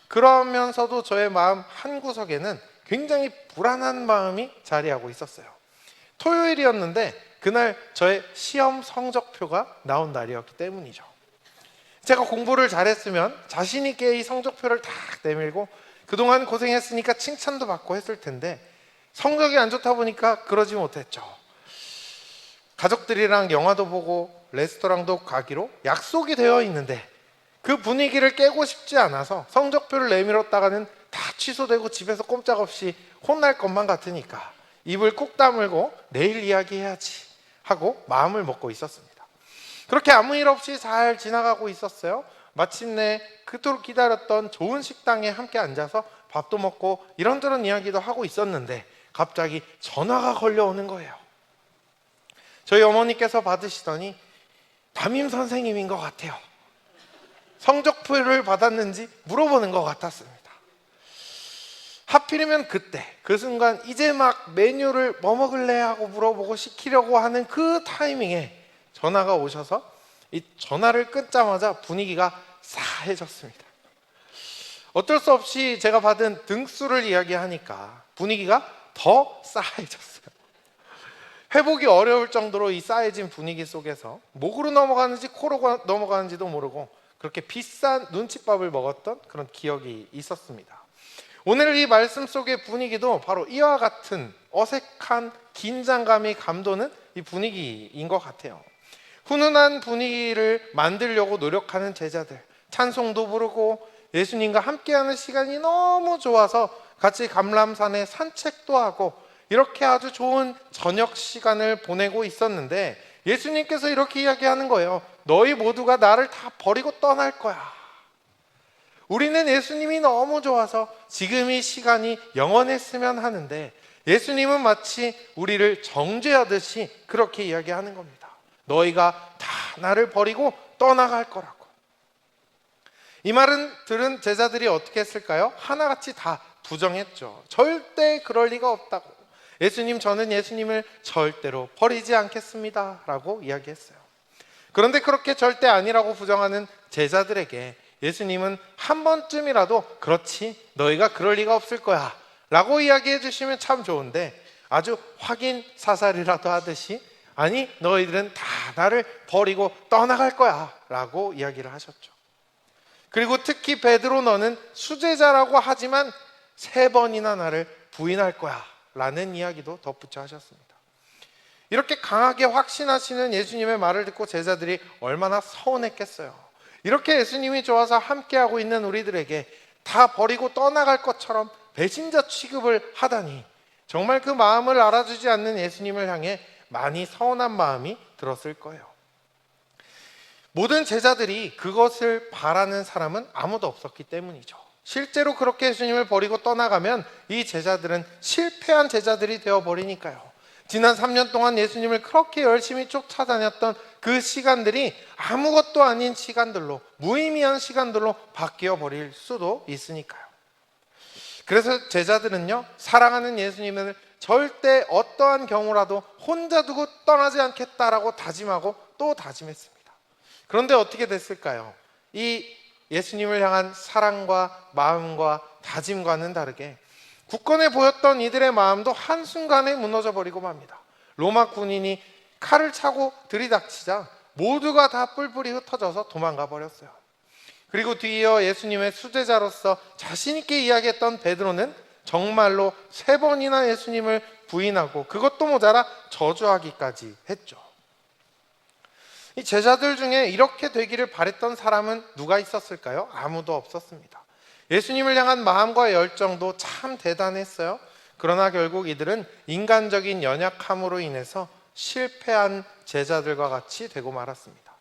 그러면서도 저의 마음 한구석에는 굉장히 불안한 마음이 자리하고 있었어요. 토요일이었는데 그날 저의 시험 성적표가 나온 날이었기 때문이죠. 제가 공부를 잘했으면 자신 있게 이 성적표를 딱 내밀고 그동안 고생했으니까 칭찬도 받고 했을 텐데, 성적이 안 좋다 보니까 그러지 못했죠. 가족들이랑 영화도 보고 레스토랑도 가기로 약속이 되어 있는데 그 분위기를 깨고 싶지 않아서 성적표를 내밀었다가는 다 취소되고 집에서 꼼짝없이 혼날 것만 같으니까 입을 꾹 다물고 내일 이야기해야지 하고 마음을 먹고 있었습니다. 그렇게 아무 일 없이 잘 지나가고 있었어요. 마침내 그토록 기다렸던 좋은 식당에 함께 앉아서 밥도 먹고 이런저런 이야기도 하고 있었는데 갑자기 전화가 걸려오는 거예요. 저희 어머니께서 받으시더니 담임 선생님인 것 같아요. 성적표를 받았는지 물어보는 것 같았습니다. 하필이면 그때 그 순간 이제 막 메뉴를 뭐 먹을래 하고 물어보고 시키려고 하는 그 타이밍에 전화가 오셔서 이 전화를 끊자마자 분위기가 싸해졌습니다. 어쩔 수 없이 제가 받은 등수를 이야기하니까 분위기가 더 싸해졌어요. 회복이 어려울 정도로 이 싸해진 분위기 속에서 목으로 넘어가는지 코로 넘어가는지도 모르고 그렇게 비싼 눈칫밥을 먹었던 그런 기억이 있었습니다. 오늘 이 말씀 속의 분위기도 바로 이와 같은 어색한 긴장감이 감도는 이 분위기인 것 같아요. 훈훈한 분위기를 만들려고 노력하는 제자들, 찬송도 부르고 예수님과 함께하는 시간이 너무 좋아서 같이 감람산에 산책도 하고 이렇게 아주 좋은 저녁 시간을 보내고 있었는데, 예수님께서 이렇게 이야기하는 거예요. 너희 모두가 나를 다 버리고 떠날 거야. 우리는 예수님이 너무 좋아서 지금 이 시간이 영원했으면 하는데, 예수님은 마치 우리를 정죄하듯이 그렇게 이야기하는 겁니다. 너희가 다 나를 버리고 떠나갈 거라고. 이 말은 들은 제자들이 어떻게 했을까요? 하나같이 다 부정했죠. 절대 그럴 리가 없다고. 예수님, 저는 예수님을 절대로 버리지 않겠습니다 라고 이야기했어요. 그런데 그렇게 절대 아니라고 부정하는 제자들에게 예수님은 한 번쯤이라도 그렇지, 너희가 그럴 리가 없을 거야 라고 이야기해 주시면 참 좋은데, 아주 확인 사살이라도 하듯이 아니, 너희들은 다 나를 버리고 떠나갈 거야 라고 이야기를 하셨죠. 그리고 특히 베드로, 너는 수제자라고 하지만 3번이나 나를 부인할 거야 라는 이야기도 덧붙여 하셨습니다. 이렇게 강하게 확신하시는 예수님의 말을 듣고 제자들이 얼마나 서운했겠어요. 이렇게 예수님이 좋아서 함께하고 있는 우리들에게 다 버리고 떠나갈 것처럼 배신자 취급을 하다니, 정말 그 마음을 알아주지 않는 예수님을 향해 많이 서운한 마음이 들었을 거예요. 모든 제자들이 그것을 바라는 사람은 아무도 없었기 때문이죠. 실제로 그렇게 예수님을 버리고 떠나가면 이 제자들은 실패한 제자들이 되어버리니까요. 지난 3년 동안 예수님을 그렇게 열심히 쫓아다녔던 그 시간들이 아무것도 아닌 시간들로, 무의미한 시간들로 바뀌어 버릴 수도 있으니까요. 그래서 제자들은요, 사랑하는 예수님을 절대 어떠한 경우라도 혼자 두고 떠나지 않겠다라고 다짐하고 또 다짐했습니다. 그런데 어떻게 됐을까요? 이 예수님을 향한 사랑과 마음과 다짐과는 다르게 굳건해 보였던 이들의 마음도 한순간에 무너져 버리고 맙니다. 로마 군인이 칼을 차고 들이닥치자 모두가 다 뿔뿔이 흩어져서 도망가 버렸어요. 그리고 뒤이어 예수님의 수제자로서 자신 있게 이야기했던 베드로는 정말로 3번이나 예수님을 부인하고 그것도 모자라 저주하기까지 했죠. 이 제자들 중에 이렇게 되기를 바랬던 사람은 누가 있었을까요? 아무도 없었습니다. 예수님을 향한 마음과 열정도 참 대단했어요. 그러나 결국 이들은 인간적인 연약함으로 인해서 실패한 제자들과 같이 되고 말았습니다.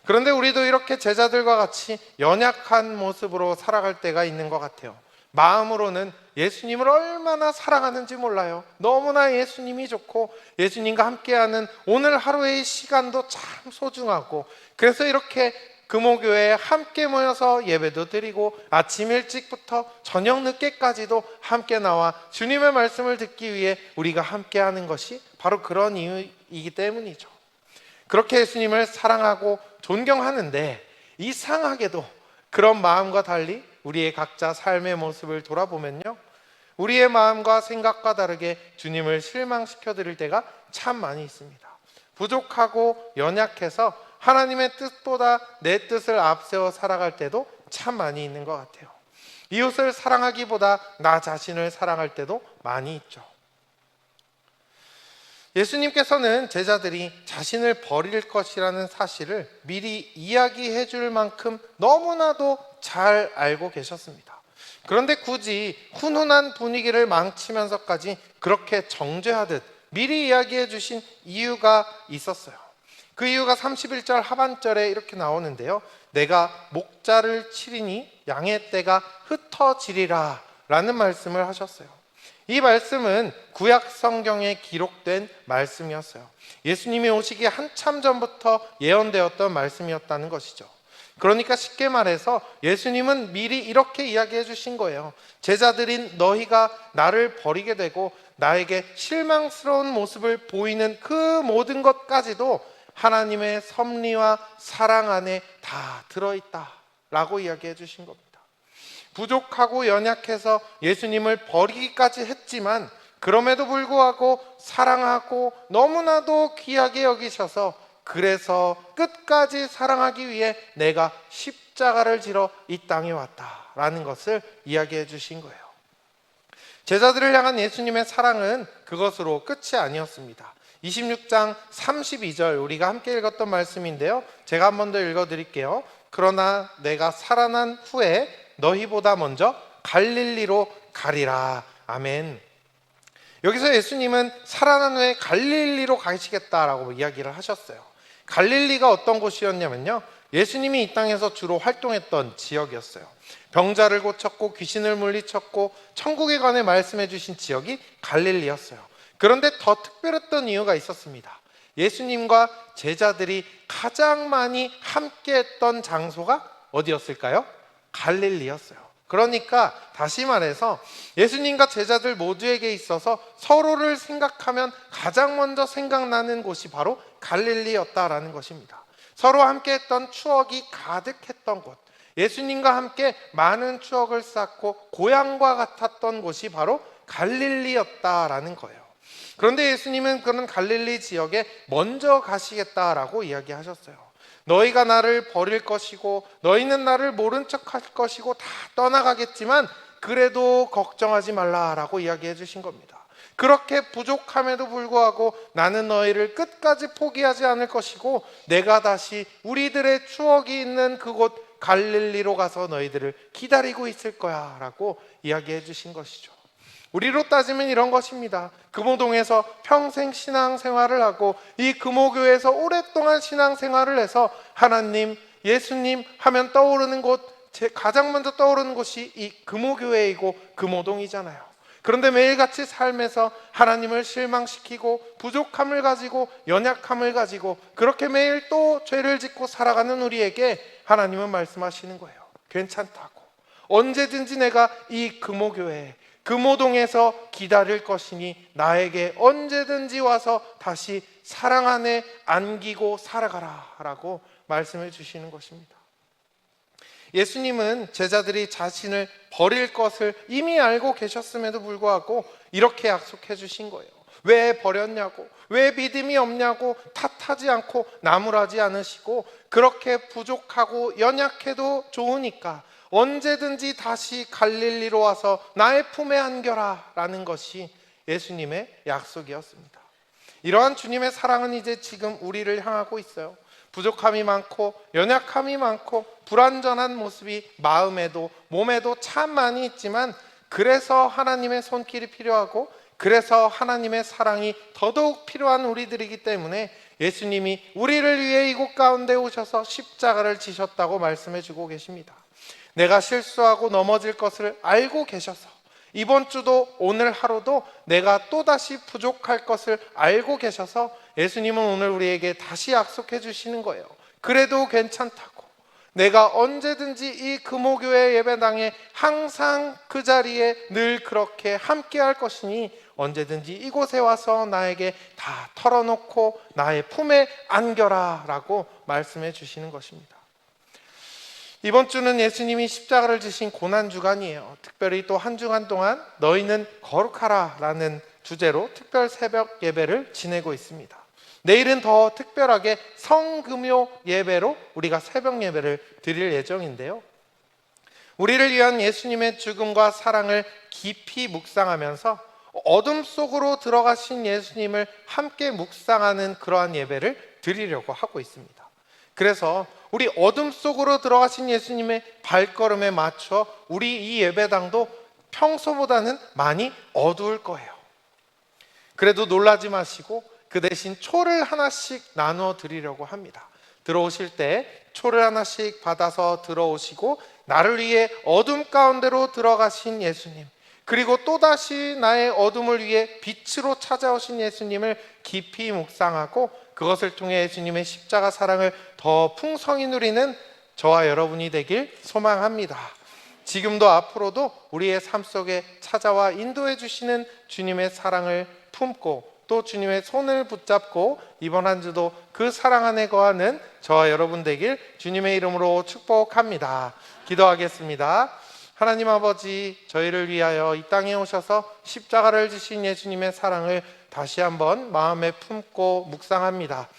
그런데 우리도 이렇게 제자들과 같이 연약한 모습으로 살아갈 때가 있는 것 같아요. 마음으로는 예수님을 얼마나 사랑하는지 몰라요. 너무나 예수님이 좋고 예수님과 함께하는 오늘 하루의 시간도 참 소중하고, 그래서 이렇게 금오교회에 함께 모여서 예배도 드리고 아침 일찍부터 저녁 늦게까지도 함께 나와 주님의 말씀을 듣기 위해 우리가 함께 하는 것이 바로 그런 이유이기 때문이죠. 그렇게 예수님을 사랑하고 존경하는데 이상하게도 그런 마음과 달리 우리의 각자 삶의 모습을 돌아보면요, 우리의 마음과 생각과 다르게 주님을 실망시켜 드릴 때가 참 많이 있습니다. 부족하고 연약해서 하나님의 뜻보다 내 뜻을 앞세워 살아갈 때도 참 많이 있는 것 같아요. 이웃을 사랑하기보다 나 자신을 사랑할 때도 많이 있죠. 예수님께서는 제자들이 자신을 버릴 것이라는 사실을 미리 이야기해 줄 만큼 너무나도 잘 알고 계셨습니다. 그런데 굳이 훈훈한 분위기를 망치면서까지 그렇게 정죄하듯 미리 이야기해 주신 이유가 있었어요. 그 이유가 31절 하반절에 이렇게 나오는데요, 내가 목자를 치리니 양의 떼가 흩어지리라 라는 말씀을 하셨어요. 이 말씀은 구약 성경에 기록된 말씀이었어요. 예수님이 오시기 한참 전부터 예언되었던 말씀이었다는 것이죠. 그러니까 쉽게 말해서 예수님은 미리 이렇게 이야기해 주신 거예요. 제자들인 너희가 나를 버리게 되고 나에게 실망스러운 모습을 보이는 그 모든 것까지도 하나님의 섭리와 사랑 안에 다 들어있다 라고 이야기해 주신 겁니다. 부족하고 연약해서 예수님을 버리기까지 했지만 그럼에도 불구하고 사랑하고 너무나도 귀하게 여기셔서 그래서 끝까지 사랑하기 위해 내가 십자가를 지러 이 땅에 왔다라는 것을 이야기해 주신 거예요. 제자들을 향한 예수님의 사랑은 그것으로 끝이 아니었습니다. 26장 32절 우리가 함께 읽었던 말씀인데요, 제가 한 번 더 읽어드릴게요. 그러나 내가 살아난 후에 너희보다 먼저 갈릴리로 가리라. 아멘. 여기서 예수님은 살아난 후에 갈릴리로 가시겠다라고 이야기를 하셨어요. 갈릴리가 어떤 곳이었냐면요, 예수님이 이 땅에서 주로 활동했던 지역이었어요. 병자를 고쳤고 귀신을 물리쳤고 천국에 관해 말씀해 주신 지역이 갈릴리였어요. 그런데 더 특별했던 이유가 있었습니다. 예수님과 제자들이 가장 많이 함께 했던 장소가 어디였을까요? 갈릴리였어요. 그러니까 다시 말해서 예수님과 제자들 모두에게 있어서 서로를 생각하면 가장 먼저 생각나는 곳이 바로 갈릴리였다라는 것입니다. 서로 함께 했던 추억이 가득했던 곳, 예수님과 함께 많은 추억을 쌓고 고향과 같았던 곳이 바로 갈릴리였다라는 거예요. 그런데 예수님은 그런 갈릴리 지역에 먼저 가시겠다라고 이야기하셨어요. 너희가 나를 버릴 것이고 너희는 나를 모른 척할 것이고 다 떠나가겠지만 그래도 걱정하지 말라라고 이야기해 주신 겁니다. 그렇게 부족함에도 불구하고 나는 너희를 끝까지 포기하지 않을 것이고 내가 다시 우리들의 추억이 있는 그곳 갈릴리로 가서 너희들을 기다리고 있을 거야 라고 이야기해 주신 것이죠. 우리로 따지면 이런 것입니다. 금오동에서 평생 신앙생활을 하고 이 금오교회에서 오랫동안 신앙생활을 해서 하나님, 예수님 하면 떠오르는 곳, 가장 먼저 떠오르는 곳이 이 금오교회이고 금오동이잖아요. 그런데 매일같이 삶에서 하나님을 실망시키고 부족함을 가지고 연약함을 가지고 그렇게 매일 또 죄를 짓고 살아가는 우리에게 하나님은 말씀하시는 거예요. 괜찮다고. 언제든지 내가 이 금오교회에 금오동에서 기다릴 것이니 나에게 언제든지 와서 다시 사랑 안에 안기고 살아가라 라고 말씀해 주시는 것입니다. 예수님은 제자들이 자신을 버릴 것을 이미 알고 계셨음에도 불구하고 이렇게 약속해 주신 거예요. 왜 버렸냐고, 왜 믿음이 없냐고 탓하지 않고 나무라지 않으시고 그렇게 부족하고 연약해도 좋으니까 언제든지 다시 갈릴리로 와서 나의 품에 안겨라 라는 것이 예수님의 약속이었습니다. 이러한 주님의 사랑은 이제 지금 우리를 향하고 있어요. 부족함이 많고 연약함이 많고 불완전한 모습이 마음에도 몸에도 참 많이 있지만 그래서 하나님의 손길이 필요하고 그래서 하나님의 사랑이 더더욱 필요한 우리들이기 때문에 예수님이 우리를 위해 이곳 가운데 오셔서 십자가를 지셨다고 말씀해 주고 계십니다. 내가 실수하고 넘어질 것을 알고 계셔서 이번 주도 오늘 하루도 내가 또다시 부족할 것을 알고 계셔서 예수님은 오늘 우리에게 다시 약속해 주시는 거예요. 그래도 괜찮다고, 내가 언제든지 이 금호교회 예배당에 항상 그 자리에 늘 그렇게 함께 할 것이니 언제든지 이곳에 와서 나에게 다 털어놓고 나의 품에 안겨라 라고 말씀해 주시는 것입니다. 이번 주는 예수님이 십자가를 지신 고난주간이에요. 특별히 또 한 주간 동안 너희는 거룩하라 라는 주제로 특별 새벽 예배를 지내고 있습니다. 내일은 더 특별하게 성금요 예배로 우리가 새벽 예배를 드릴 예정인데요. 우리를 위한 예수님의 죽음과 사랑을 깊이 묵상하면서 어둠 속으로 들어가신 예수님을 함께 묵상하는 그러한 예배를 드리려고 하고 있습니다. 그래서 우리 어둠 속으로 들어가신 예수님의 발걸음에 맞춰 우리 이 예배당도 평소보다는 많이 어두울 거예요. 그래도 놀라지 마시고 그 대신 초를 하나씩 나누어 드리려고 합니다. 들어오실 때 초를 하나씩 받아서 들어오시고 나를 위해 어둠 가운데로 들어가신 예수님, 그리고 또다시 나의 어둠을 위해 빛으로 찾아오신 예수님을 깊이 묵상하고 그것을 통해 예수님의 십자가 사랑을 더 풍성히 누리는 저와 여러분이 되길 소망합니다. 지금도 앞으로도 우리의 삶 속에 찾아와 인도해 주시는 주님의 사랑을 품고 또 주님의 손을 붙잡고 이번 한 주도 그 사랑 안에 거하는 저와 여러분 되길 주님의 이름으로 축복합니다. 기도하겠습니다. 하나님 아버지, 저희를 위하여 이 땅에 오셔서 십자가를 지신 예수님의 사랑을 다시 한번 마음에 품고 묵상합니다.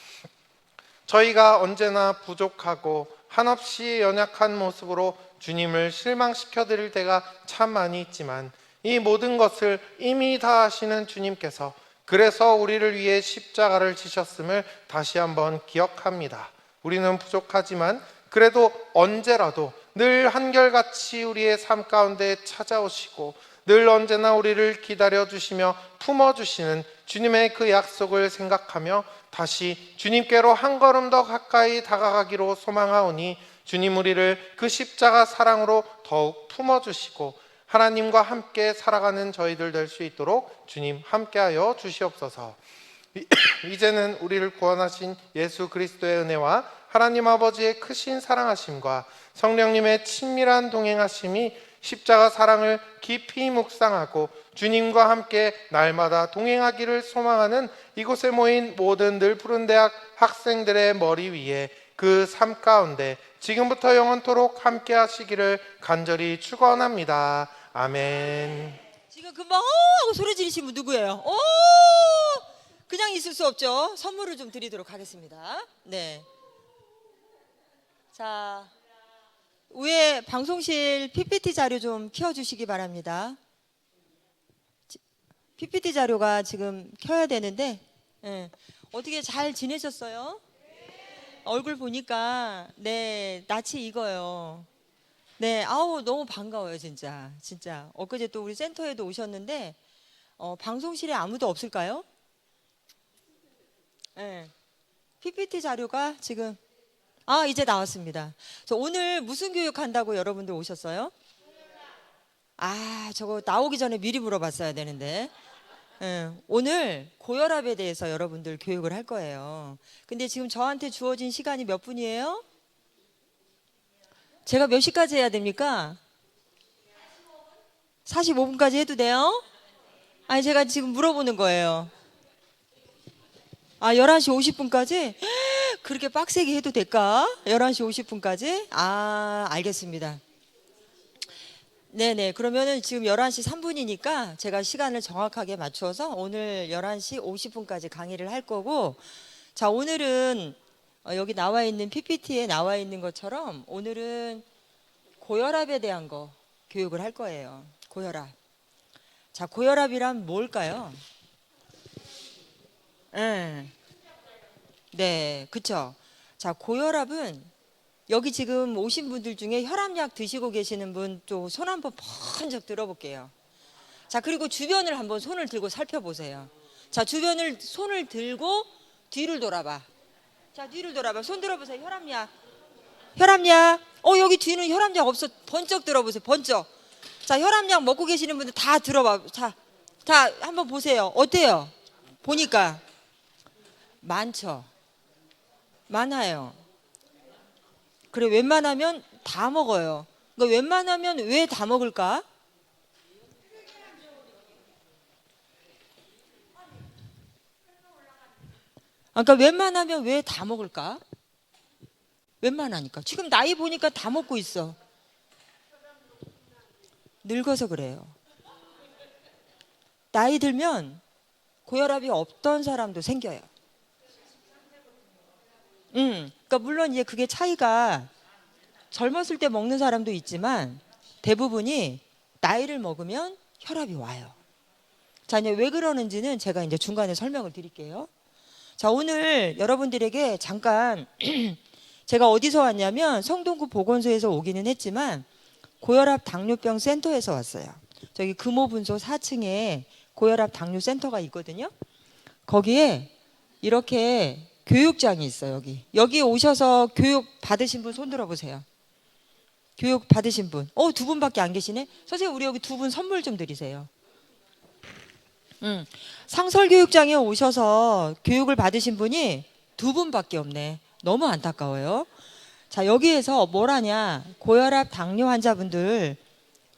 저희가 언제나 부족하고 한없이 연약한 모습으로 주님을 실망시켜 드릴 때가 참 많이 있지만 이 모든 것을 이미 다 아시는 주님께서 그래서 우리를 위해 십자가를 지셨음을 다시 한번 기억합니다. 우리는 부족하지만 그래도 언제라도 늘 한결같이 우리의 삶 가운데 찾아오시고 늘 언제나 우리를 기다려주시며 품어주시는 주님의 그 약속을 생각하며 다시 주님께로 한 걸음 더 가까이 다가가기로 소망하오니 주님 우리를 그 십자가 사랑으로 더욱 품어주시고 하나님과 함께 살아가는 저희들 될 수 있도록 주님 함께하여 주시옵소서. 이제는 우리를 구원하신 예수 그리스도의 은혜와 하나님 아버지의 크신 사랑하심과 성령님의 친밀한 동행하심이 십자가 사랑을 깊이 묵상하고 주님과 함께 날마다 동행하기를 소망하는 이곳에 모인 모든 늘 푸른 대학 학생들의 머리 위에 그 삶 가운데 지금부터 영원토록 함께 하시기를 간절히 축원합니다. 아멘. 지금 금방 하고 소리 지르신 분 누구예요? 그냥 있을 수 없죠. 선물을 좀 드리도록 하겠습니다. 네. 자, 위에 방송실 PPT 자료 좀 켜주시기 바랍니다. PPT 자료가 지금 켜야 되는데, 어떻게 잘 지내셨어요? 얼굴 보니까 네 낯이 익어요. 네, 아우 너무 반가워요 진짜. 엊그제 또 우리 센터에도 오셨는데 방송실에 아무도 없을까요? 네. PPT 자료가 지금 이제 나왔습니다. 저 오늘 무슨 교육 한다고 여러분들 오셨어요? 저거 나오기 전에 미리 물어봤어야 되는데. 오늘 고혈압에 대해서 여러분들 교육을 할 거예요. 근데 지금 저한테 주어진 시간이 몇 분이에요? 제가 몇 시까지 해야 됩니까? 45분까지 해도 돼요? 아니 제가 지금 물어보는 거예요. 11시 50분까지? 그렇게 빡세게 해도 될까? 11시 50분까지? 알겠습니다. 네네, 그러면은 지금 11시 3분이니까 제가 시간을 정확하게 맞춰서 오늘 11시 50분까지 강의를 할 거고, 자, 오늘은 여기 나와 있는 PPT에 나와 있는 것처럼 오늘은 고혈압에 대한 거 교육을 할 거예요. 고혈압. 자, 고혈압이란 뭘까요? 네, 그쵸. 자, 고혈압은 여기 지금 오신 분들 중에 혈압약 드시고 계시는 분 또 손 한번 번쩍 들어볼게요. 자, 그리고 주변을 한번 손을 들고 살펴보세요. 자, 주변을 손을 들고 뒤를 돌아봐. 자, 뒤를 돌아봐. 손 들어보세요. 혈압약. 여기 뒤는 혈압약 없어. 번쩍 들어보세요. 번쩍. 자, 혈압약 먹고 계시는 분들 다 들어봐. 자, 한번 보세요. 어때요? 보니까 많죠. 많아요. 그래, 웬만하면 다 먹어요. 그러니까 웬만하면 왜 다 먹을까? 그러니까 웬만하면 왜 다 먹을까? 웬만하니까. 지금 나이 보니까 다 먹고 있어. 늙어서 그래요. 나이 들면 고혈압이 없던 사람도 생겨요. 그러니까 물론 이제 그게 차이가 젊었을 때 먹는 사람도 있지만 대부분이 나이를 먹으면 혈압이 와요. 자, 이제 왜 그러는지는 제가 이제 중간에 설명을 드릴게요. 자, 오늘 여러분들에게 잠깐 제가 어디서 왔냐면 성동구 보건소에서 오기는 했지만 고혈압 당뇨병 센터에서 왔어요. 저기 금호분소 4층에 고혈압 당뇨 센터가 있거든요. 거기에 이렇게 교육장이 있어요. 여기 오셔서 교육 받으신 분 손 들어보세요. 교육 받으신 분. 두 분밖에 안 계시네. 선생님, 우리 여기 두 분 선물 좀 드리세요. 상설교육장에 오셔서 교육을 받으신 분이 두 분밖에 없네. 너무 안타까워요. 자, 여기에서 뭘 하냐? 고혈압 당뇨 환자분들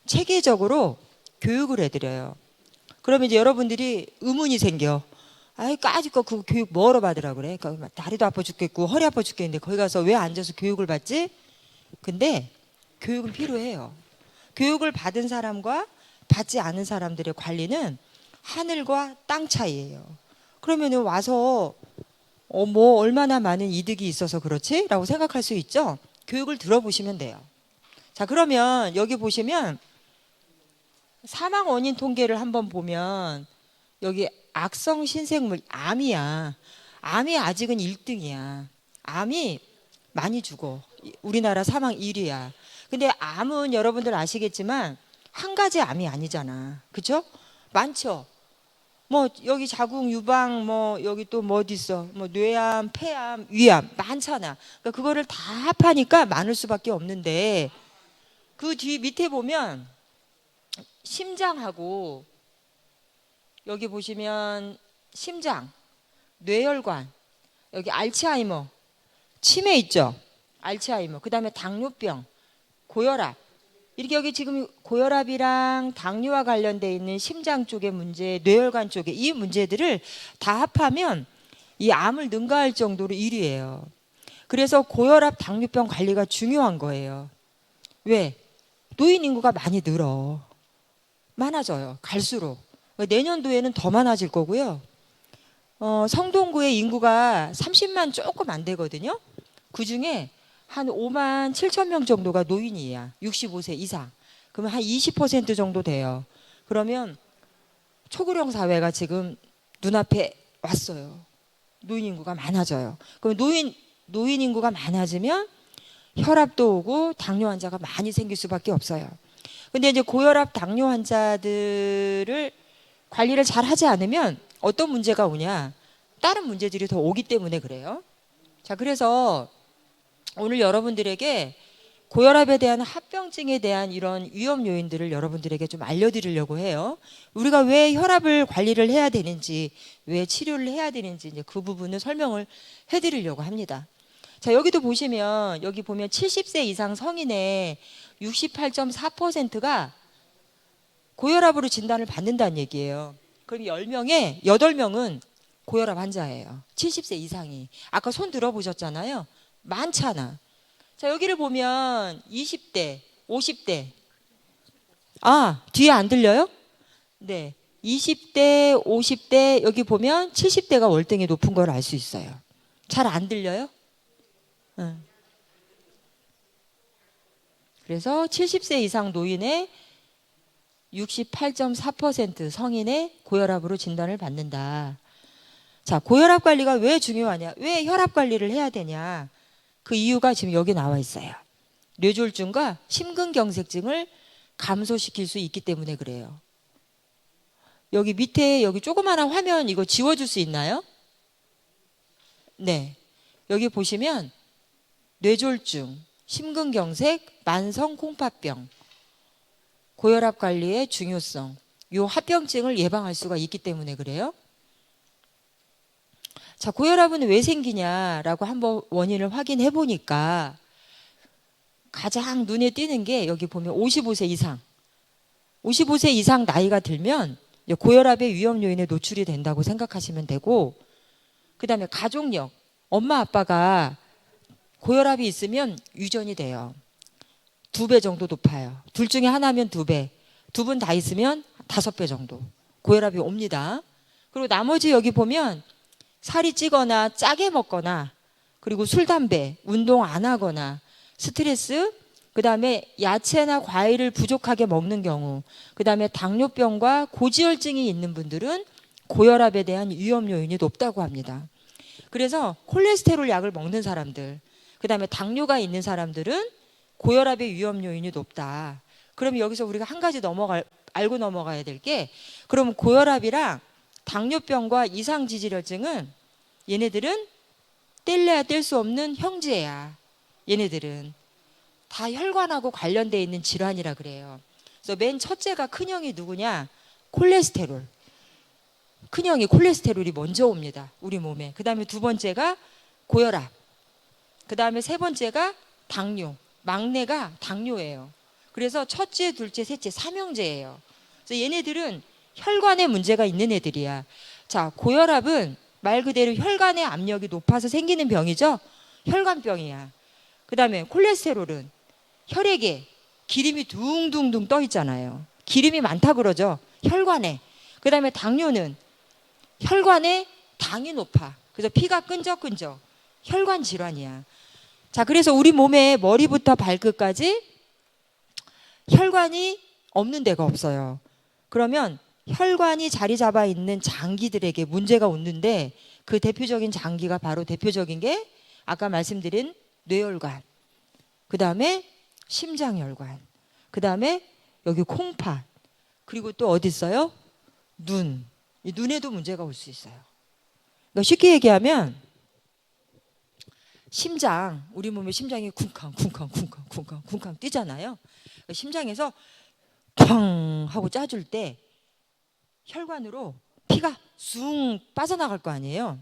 체계적으로 교육을 해드려요. 그러면 이제 여러분들이 의문이 생겨. 아이, 까짓거 그 교육 뭐하러 받으라 그래? 그러니까 다리도 아파 죽겠고 허리 아파 죽겠는데 거기 가서 왜 앉아서 교육을 받지? 근데 교육은 필요해요. 교육을 받은 사람과 받지 않은 사람들의 관리는 하늘과 땅 차이예요. 그러면 와서 뭐 얼마나 많은 이득이 있어서 그렇지? 라고 생각할 수 있죠. 교육을 들어보시면 돼요. 자, 그러면 여기 보시면 사망 원인 통계를 한번 보면 여기 악성 신생물 암이야. 암이 아직은 1등이야. 암이 많이 죽어. 우리나라 사망 1위야. 근데 암은 여러분들 아시겠지만 한 가지 암이 아니잖아. 그죠? 많죠. 뭐 여기 자궁 유방 뭐 여기 또 뭐 어디 있어? 뭐 뇌암, 폐암, 위암 많잖아. 그러니까 그거를 다 합하니까 많을 수밖에 없는데 그 뒤 밑에 보면 심장하고 여기 보시면 심장, 뇌혈관, 여기 알츠하이머, 치매 있죠? 알츠하이머. 그다음에 당뇨병, 고혈압. 이렇게 여기 지금 고혈압이랑 당뇨와 관련돼 있는 심장 쪽의 문제, 뇌혈관 쪽의 이 문제들을 다 합하면 이 암을 능가할 정도로 1위예요. 그래서 고혈압, 당뇨병 관리가 중요한 거예요. 왜? 노인 인구가 많이 늘어. 많아져요. 갈수록. 내년도에는 더 많아질 거고요. 성동구의 인구가 30만 조금 안 되거든요. 그중에 한 5만 7천 명 정도가 노인이야. 65세 이상. 그러면 한 20% 정도 돼요. 그러면 초고령 사회가 지금 눈앞에 왔어요. 노인 인구가 많아져요. 그럼 노인 인구가 많아지면 혈압도 오고 당뇨 환자가 많이 생길 수밖에 없어요. 근데 이제 고혈압 당뇨 환자들을 관리를 잘 하지 않으면 어떤 문제가 오냐? 다른 문제들이 더 오기 때문에 그래요. 자, 그래서 오늘 여러분들에게 고혈압에 대한 합병증에 대한 이런 위험 요인들을 여러분들에게 좀 알려드리려고 해요. 우리가 왜 혈압을 관리를 해야 되는지, 왜 치료를 해야 되는지 이제 그 부분을 설명을 해드리려고 합니다. 자, 여기도 보시면 여기 보면 70세 이상 성인의 68.4%가 고혈압으로 진단을 받는다는 얘기예요. 그럼 10명에 8명은 고혈압 환자예요. 70세 이상이. 아까 손 들어보셨잖아요. 많잖아. 자, 여기를 보면 20대, 50대. 아, 뒤에 안 들려요? 네. 20대, 50대 여기 보면 70대가 월등히 높은 걸 알 수 있어요. 잘 안 들려요? 응. 그래서 70세 이상 노인의 68.4% 성인의 고혈압으로 진단을 받는다. 자, 고혈압 관리가 왜 중요하냐? 왜 혈압 관리를 해야 되냐? 그 이유가 지금 여기 나와 있어요. 뇌졸중과 심근경색증을 감소시킬 수 있기 때문에 그래요. 여기 밑에 여기 조그마한 화면 이거 지워줄 수 있나요? 네. 여기 보시면 뇌졸중, 심근경색, 만성콩팥병, 고혈압 관리의 중요성, 이 합병증을 예방할 수가 있기 때문에 그래요. 자, 고혈압은 왜 생기냐라고 한번 원인을 확인해 보니까 가장 눈에 띄는 게 여기 보면 55세 이상. 55세 이상 나이가 들면 이제 고혈압의 위험 요인에 노출이 된다고 생각하시면 되고, 그다음에 가족력, 엄마 아빠가 고혈압이 있으면 유전이 돼요. 2배 정도 높아요. 둘 중에 하나면 2배, 두 분 다 있으면 5배 정도 고혈압이 옵니다. 그리고 나머지 여기 보면 살이 찌거나 짜게 먹거나, 그리고 술, 담배, 운동 안 하거나, 스트레스, 그다음에 야채나 과일을 부족하게 먹는 경우, 그다음에 당뇨병과 고지혈증이 있는 분들은 고혈압에 대한 위험 요인이 높다고 합니다. 그래서 콜레스테롤 약을 먹는 사람들, 그다음에 당뇨가 있는 사람들은 고혈압의 위험 요인이 높다. 그럼 여기서 우리가 한 가지 알고 넘어가야 될 게, 그럼 고혈압이랑 당뇨병과 이상지질혈증은 얘네들은 뗄래야 뗄 수 없는 형제야. 얘네들은 다 혈관하고 관련되어 있는 질환이라 그래요. 그래서 맨 첫째가 큰형이 누구냐? 콜레스테롤. 큰형이 콜레스테롤이 먼저 옵니다, 우리 몸에. 그 다음에 두 번째가 고혈압. 그 다음에 세 번째가 당뇨. 막내가 당뇨예요. 그래서 첫째, 둘째, 셋째, 삼형제예요. 그래서 얘네들은 혈관에 문제가 있는 애들이야. 자, 고혈압은 말 그대로 혈관의 압력이 높아서 생기는 병이죠. 혈관병이야. 그 다음에 콜레스테롤은 혈액에 기름이 둥둥둥 떠 있잖아요. 기름이 많다 그러죠, 혈관에. 그 다음에 당뇨는 혈관에 당이 높아. 그래서 피가 끈적끈적. 혈관 질환이야. 자, 그래서 우리 몸의 머리부터 발끝까지 혈관이 없는 데가 없어요. 그러면 혈관이 자리 잡아 있는 장기들에게 문제가 오는데, 그 대표적인 장기가 바로 대표적인 게 아까 말씀드린 뇌혈관, 그 다음에 심장혈관, 그 다음에 여기 콩팥, 그리고 또 어디 있어요? 눈. 이 눈에도 문제가 올 수 있어요. 그러니까 쉽게 얘기하면 심장, 우리 몸의 심장이 쿵쾅 쿵쾅 쿵쾅 쿵쾅 쿵쾅 뛰잖아요. 그러니까 심장에서 쾅 하고 짜줄 때 혈관으로 피가 쑥 빠져나갈 거 아니에요.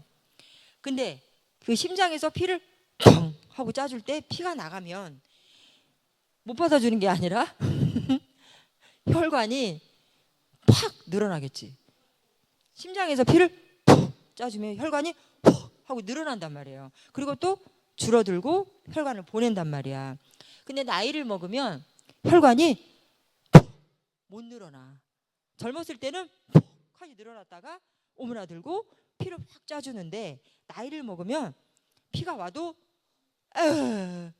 근데 그 심장에서 피를 쾅 하고 짜줄 때 피가 나가면 못 받아주는 게 아니라 혈관이 팍 늘어나겠지. 심장에서 피를 푹 짜주면 혈관이 푹 하고 늘어난단 말이에요. 그리고 또 줄어들고 혈관을 보낸단 말이야. 근데 나이를 먹으면 혈관이 푹 못 늘어나. 젊었을 때는 푹 하니 늘어났다가 오므라들고 피를 확 짜주는데, 나이를 먹으면 피가 와도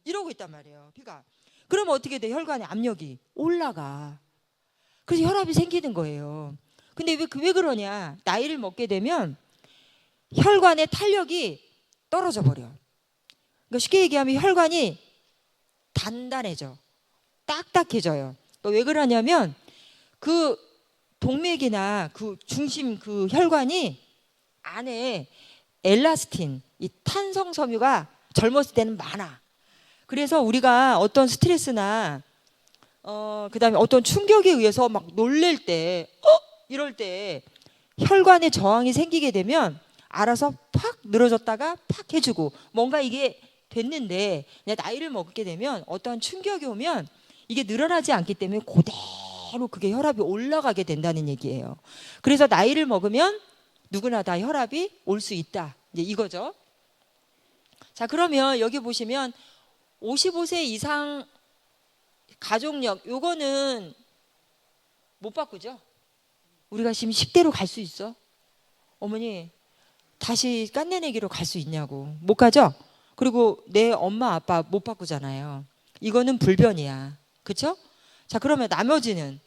이러고 있단 말이에요, 피가. 그러면 어떻게 돼? 혈관의 압력이 올라가. 그래서 혈압이 생기는 거예요. 근데 왜 그러냐? 나이를 먹게 되면 혈관의 탄력이 떨어져 버려. 그러니까 쉽게 얘기하면 혈관이 단단해져. 딱딱해져요. 또 왜 그러냐면 그 동맥이나 그 중심 그 혈관이 안에 엘라스틴, 이 탄성 섬유가 젊었을 때는 많아. 그래서 우리가 어떤 스트레스나 그다음에 어떤 충격에 의해서 막 놀랄 때, 이럴 때 혈관에 저항이 생기게 되면 알아서 팍 늘어졌다가 팍 해주고, 뭔가 이게 됐는데 그냥 나이를 먹게 되면 어떠한 충격이 오면 이게 늘어나지 않기 때문에 그대로 그게 혈압이 올라가게 된다는 얘기예요. 그래서 나이를 먹으면 누구나 다 혈압이 올 수 있다, 이제 이거죠. 자, 그러면 여기 보시면 55세 이상 가족력, 요거는 못 바꾸죠. 우리가 지금 10대로 갈 수 있어? 어머니 다시 깐내내기로 갈 수 있냐고. 못 가죠? 그리고 내 엄마 아빠 못 바꾸잖아요. 이거는 불변이야. 그쵸? 자, 그러면 나머지는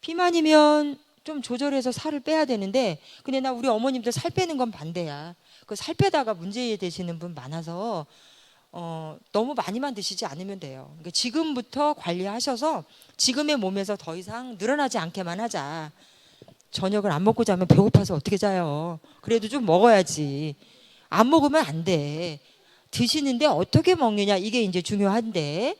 비만이면 좀 조절해서 살을 빼야 되는데, 근데 나 우리 어머님들 살 빼는 건 반대야. 그 살 빼다가 문제 되시는 분 많아서 너무 많이만 드시지 않으면 돼요. 그러니까 지금부터 관리하셔서 지금의 몸에서 더 이상 늘어나지 않게만 하자. 저녁을 안 먹고 자면 배고파서 어떻게 자요? 그래도 좀 먹어야지. 안 먹으면 안 돼. 드시는데 어떻게 먹느냐, 이게 이제 중요한데,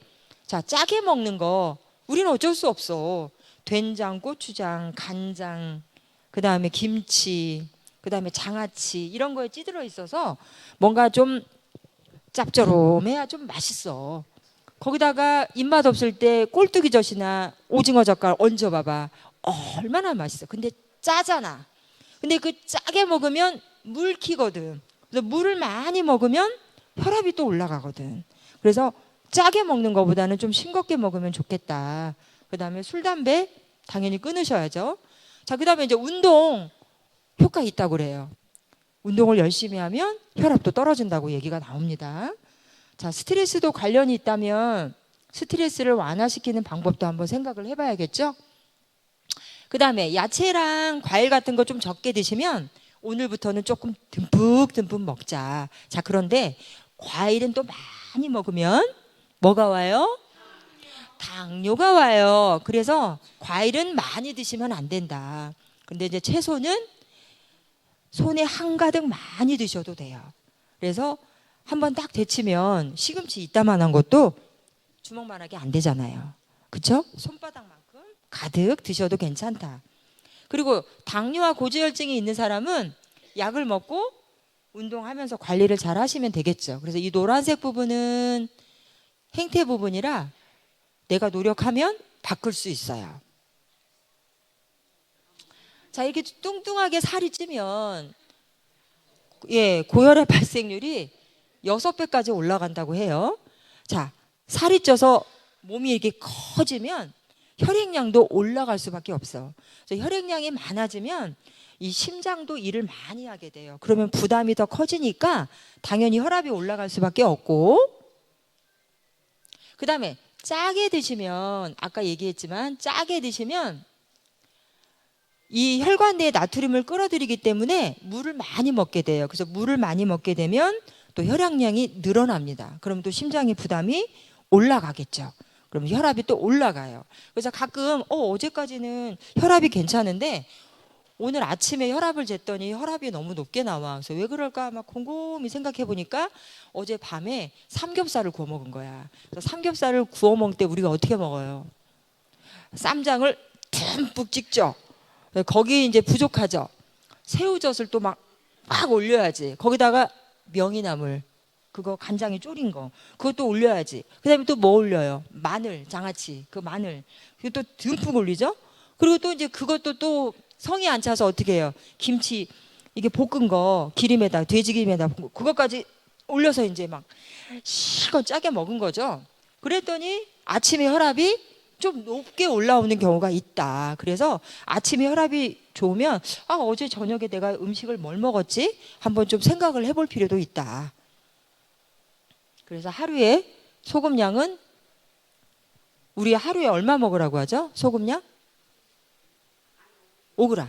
자, 짜게 먹는 거 우리는 어쩔 수 없어. 된장, 고추장, 간장, 그 다음에 김치, 그 다음에 장아찌, 이런 거에 찌들어 있어서 뭔가 좀 짭조름해야 좀 맛있어. 거기다가 입맛 없을 때 꼴뚜기 젓이나 오징어 젓갈 얹어봐봐. 얼마나 맛있어. 근데 짜잖아. 근데 그 짜게 먹으면 물키거든. 그래서 물을 많이 먹으면 혈압이 또 올라가거든. 그래서 짜게 먹는 것보다는 좀 싱겁게 먹으면 좋겠다. 그 다음에 술, 담배 당연히 끊으셔야죠. 자, 그 다음에 이제 운동 효과 있다고 그래요. 운동을 열심히 하면 혈압도 떨어진다고 얘기가 나옵니다. 자, 스트레스도 관련이 있다면 스트레스를 완화시키는 방법도 한번 생각을 해봐야겠죠. 그 다음에 야채랑 과일 같은 거 좀 적게 드시면 오늘부터는 조금 듬뿍듬뿍 먹자. 자, 그런데 과일은 또 많이 먹으면 뭐가 와요? 당뇨가 와요. 그래서 과일은 많이 드시면 안 된다. 근데 이제 채소는 손에 한가득 많이 드셔도 돼요. 그래서 한번 딱 데치면 시금치 이따만한 것도 주먹만하게 안 되잖아요. 그렇죠? 손바닥만큼 가득 드셔도 괜찮다. 그리고 당뇨와 고지혈증이 있는 사람은 약을 먹고 운동하면서 관리를 잘 하시면 되겠죠. 그래서 이 노란색 부분은 행태 부분이라 내가 노력하면 바꿀 수 있어요. 자, 이렇게 뚱뚱하게 살이 찌면 고혈압 발생률이 6배까지 올라간다고 해요. 자, 살이 쪄서 몸이 이렇게 커지면 혈액량도 올라갈 수밖에 없어. 그래서 혈액량이 많아지면 이 심장도 일을 많이 하게 돼요. 그러면 부담이 더 커지니까 당연히 혈압이 올라갈 수밖에 없고, 그 다음에 짜게 드시면, 아까 얘기했지만 짜게 드시면 이 혈관 내에 나트륨을 끌어들이기 때문에 물을 많이 먹게 돼요. 그래서 물을 많이 먹게 되면 또 혈액량이 늘어납니다. 그럼 또 심장의 부담이 올라가겠죠. 그럼 혈압이 또 올라가요. 그래서 가끔 어제까지는 혈압이 괜찮은데 오늘 아침에 혈압을 쟀더니 혈압이 너무 높게 나와. 그래서 왜 그럴까 막 곰곰이 생각해 보니까 어제 밤에 삼겹살을 구워 먹은 거야. 그래서 삼겹살을 구워 먹을 때 우리가 어떻게 먹어요? 쌈장을 듬뿍 찍죠. 거기 이제 부족하죠. 새우젓을 또 막 올려야지. 거기다가 명이나물, 그거 간장에 졸인 거, 그것도 올려야지. 그다음에 또 뭐 올려요? 마늘, 장아찌, 그 마늘, 그거 또 듬뿍 올리죠. 그리고 또 이제 그것도 또 성이 안 차서 어떻게 해요? 김치 이게 볶은 거 기름에다, 돼지기름에다 볶은 거, 그것까지 올려서 이제 막 실컷 짜게 먹은 거죠. 그랬더니 아침에 혈압이 좀 높게 올라오는 경우가 있다. 그래서 아침에 혈압이 좋으면 어제 저녁에 내가 음식을 뭘 먹었지? 한번 좀 생각을 해볼 필요도 있다. 그래서 하루에 소금량은 우리 하루에 얼마 먹으라고 하죠? 소금량? 5g.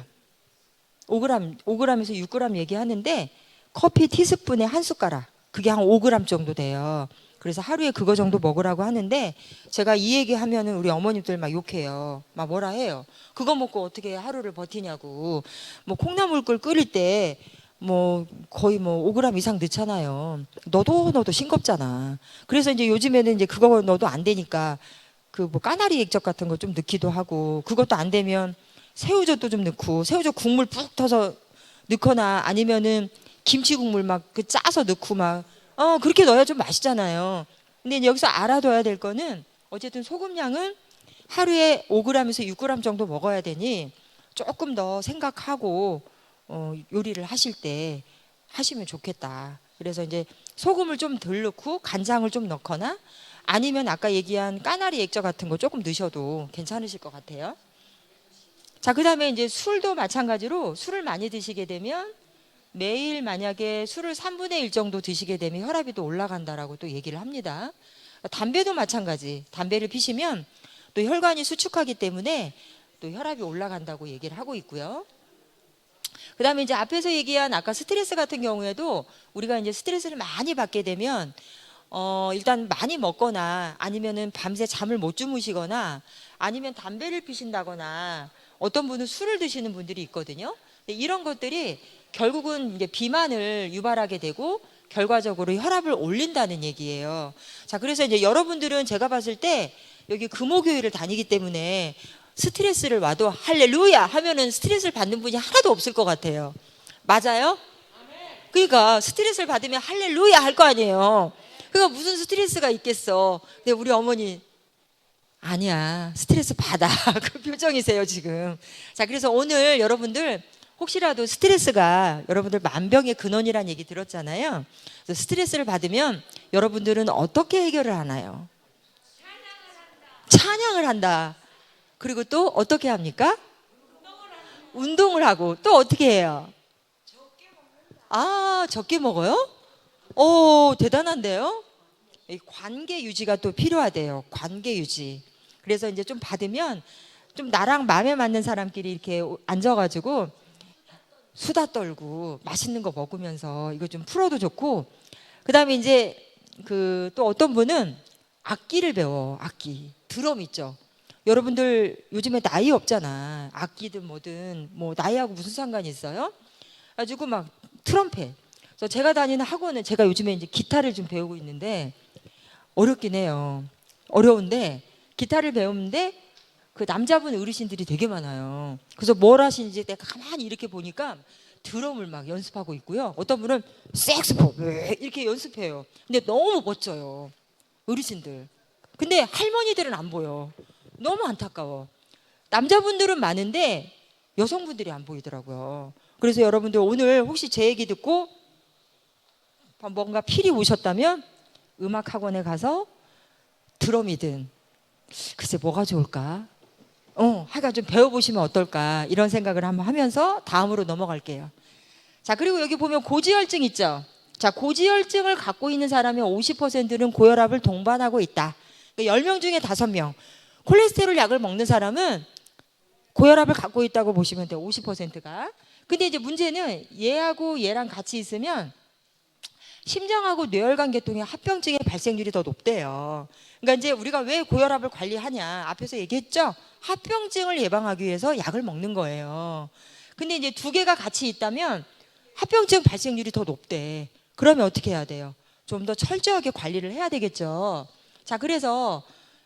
5g에서 6g 얘기하는데 커피 티스푼에 한 숟가락. 그게 한 5g 정도 돼요. 그래서 하루에 그거 정도 먹으라고 하는데 제가 이 얘기하면은 우리 어머님들 막 욕해요. 막 뭐라 해요. 그거 먹고 어떻게 하루를 버티냐고. 뭐 콩나물국 끓일 때 뭐 거의 뭐 5g 이상 넣잖아요. 너도 싱겁잖아. 그래서 이제 요즘에는 이제 그거 넣어도 안 되니까 그 뭐 까나리 액젓 같은 거 좀 넣기도 하고, 그것도 안 되면 새우젓도 좀 넣고, 새우젓 국물 푹 터서 넣거나 아니면은 김치 국물 막 그 짜서 넣고 막 그렇게 넣어야 좀 맛있잖아요. 근데 여기서 알아둬야 될 거는 어쨌든 소금량은 하루에 5g에서 6g 정도 먹어야 되니 조금 더 생각하고 요리를 하실 때 하시면 좋겠다. 그래서 이제 소금을 좀 덜 넣고 간장을 좀 넣거나 아니면 아까 얘기한 까나리 액젓 같은 거 조금 넣으셔도 괜찮으실 것 같아요. 자, 그 다음에 이제 술도 마찬가지로 술을 많이 드시게 되면 매일 만약에 술을 3분의 1 정도 드시게 되면 혈압이 또 올라간다라고 또 얘기를 합니다. 담배도 마찬가지. 담배를 피시면 또 혈관이 수축하기 때문에 또 혈압이 올라간다고 얘기를 하고 있고요. 그 다음에 이제 앞에서 얘기한 아까 스트레스 같은 경우에도 우리가 이제 스트레스를 많이 받게 되면 일단 많이 먹거나 아니면은 밤새 잠을 못 주무시거나 아니면 담배를 피신다거나 어떤 분은 술을 드시는 분들이 있거든요. 이런 것들이 결국은 이제 비만을 유발하게 되고 결과적으로 혈압을 올린다는 얘기예요. 자, 그래서 이제 여러분들은 제가 봤을 때 여기 금호교회를 다니기 때문에 스트레스를 와도 할렐루야 하면은 스트레스를 받는 분이 하나도 없을 것 같아요. 맞아요? 그러니까 스트레스를 받으면 할렐루야 할 거 아니에요. 그러니까 무슨 스트레스가 있겠어. 근데 우리 어머니 아니야, 스트레스 받아. 그 표정이세요 지금. 자, 그래서 오늘 여러분들 혹시라도 스트레스가 여러분들 만병의 근원이라는 얘기 들었잖아요. 그래서 스트레스를 받으면 여러분들은 어떻게 해결을 하나요? 찬양을 한다. 그리고 또 어떻게 합니까? 운동을 하고 또 어떻게 해요? 아, 적게 먹어요? 오, 대단한데요? 이 관계 유지가 또 필요하대요. 관계 유지. 그래서 이제 좀 받으면 좀 나랑 마음에 맞는 사람끼리 이렇게 앉아가지고 수다 떨고 맛있는 거 먹으면서 이거 좀 풀어도 좋고, 그 다음에 이제 그 또 어떤 분은 악기를 배워. 악기. 드럼 있죠. 여러분들 요즘에 나이 없잖아. 악기든 뭐든 뭐 나이하고 무슨 상관이 있어요? 가지고 막 트럼펫. 그래서 제가 다니는 학원은 제가 요즘에 이제 기타를 좀 배우고 있는데 어렵긴 해요. 어려운데 기타를 배우는데 그 남자분 어르신들이 되게 많아요. 그래서 뭘 하시는지 내가 가만히 이렇게 보니까 드럼을 막 연습하고 있고요. 어떤 분은 색스폰 이렇게 연습해요. 근데 너무 멋져요. 어르신들. 근데 할머니들은 안 보여. 너무 안타까워. 남자분들은 많은데 여성분들이 안 보이더라고요. 그래서 여러분들 오늘 혹시 제 얘기 듣고 뭔가 필이 오셨다면 음악 학원에 가서 드럼이든 글쎄 뭐가 좋을까? 하여간 좀 배워보시면 어떨까? 이런 생각을 한번 하면서 다음으로 넘어갈게요. 자, 그리고 여기 보면 고지혈증 있죠? 자, 고지혈증을 갖고 있는 사람의 50%는 고혈압을 동반하고 있다. 10명 중에 5명. 콜레스테롤 약을 먹는 사람은 고혈압을 갖고 있다고 보시면 돼요. 50%가. 근데 이제 문제는 얘하고 얘랑 같이 있으면 심장하고 뇌혈관 계통의 합병증의 발생률이 더 높대요. 그러니까 이제 우리가 왜 고혈압을 관리하냐? 앞에서 얘기했죠? 합병증을 예방하기 위해서 약을 먹는 거예요. 근데 이제 두 개가 같이 있다면 합병증 발생률이 더 높대. 그러면 어떻게 해야 돼요? 좀 더 철저하게 관리를 해야 되겠죠. 자, 그래서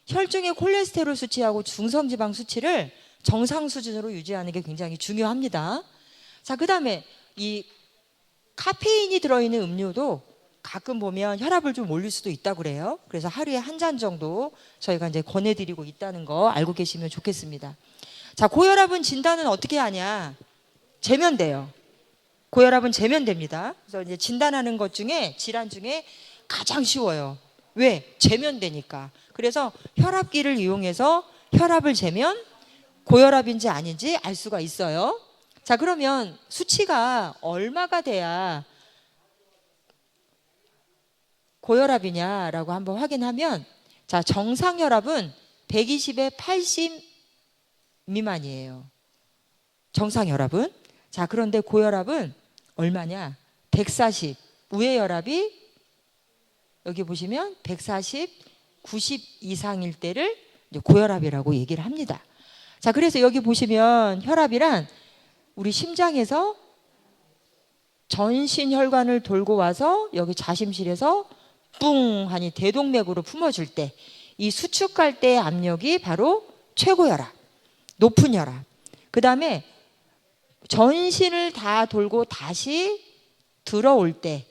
혈중의 콜레스테롤 수치하고 중성지방 수치를 정상 수준으로 유지하는 게 굉장히 중요합니다. 자, 그 다음에 이 카페인이 들어있는 음료도 가끔 보면 혈압을 좀 올릴 수도 있다고 그래요. 그래서 하루에 한 잔 정도 저희가 이제 권해드리고 있다는 거 알고 계시면 좋겠습니다. 자, 고혈압은 진단은 어떻게 하냐? 재면 돼요. 고혈압은 재면 됩니다. 그래서 이제 진단하는 것 중에 질환 중에 가장 쉬워요. 왜? 재면 되니까. 그래서 혈압기를 이용해서 혈압을 재면 고혈압인지 아닌지 알 수가 있어요. 자, 그러면 수치가 얼마가 돼야 고혈압이냐라고 한번 확인하면, 자, 정상 혈압은 120에 80 미만이에요. 정상 혈압은. 자, 그런데 고혈압은 얼마냐? 140. 우회 혈압이 여기 보시면 140, 90 이상일 때를 이제 고혈압이라고 얘기를 합니다. 자, 그래서 여기 보시면 혈압이란 우리 심장에서 전신 혈관을 돌고 와서 여기 자심실에서 뿡 하니 대동맥으로 품어줄 때 이 수축할 때의 압력이 바로 최고혈압, 높은 혈압. 그 다음에 전신을 다 돌고 다시 들어올 때,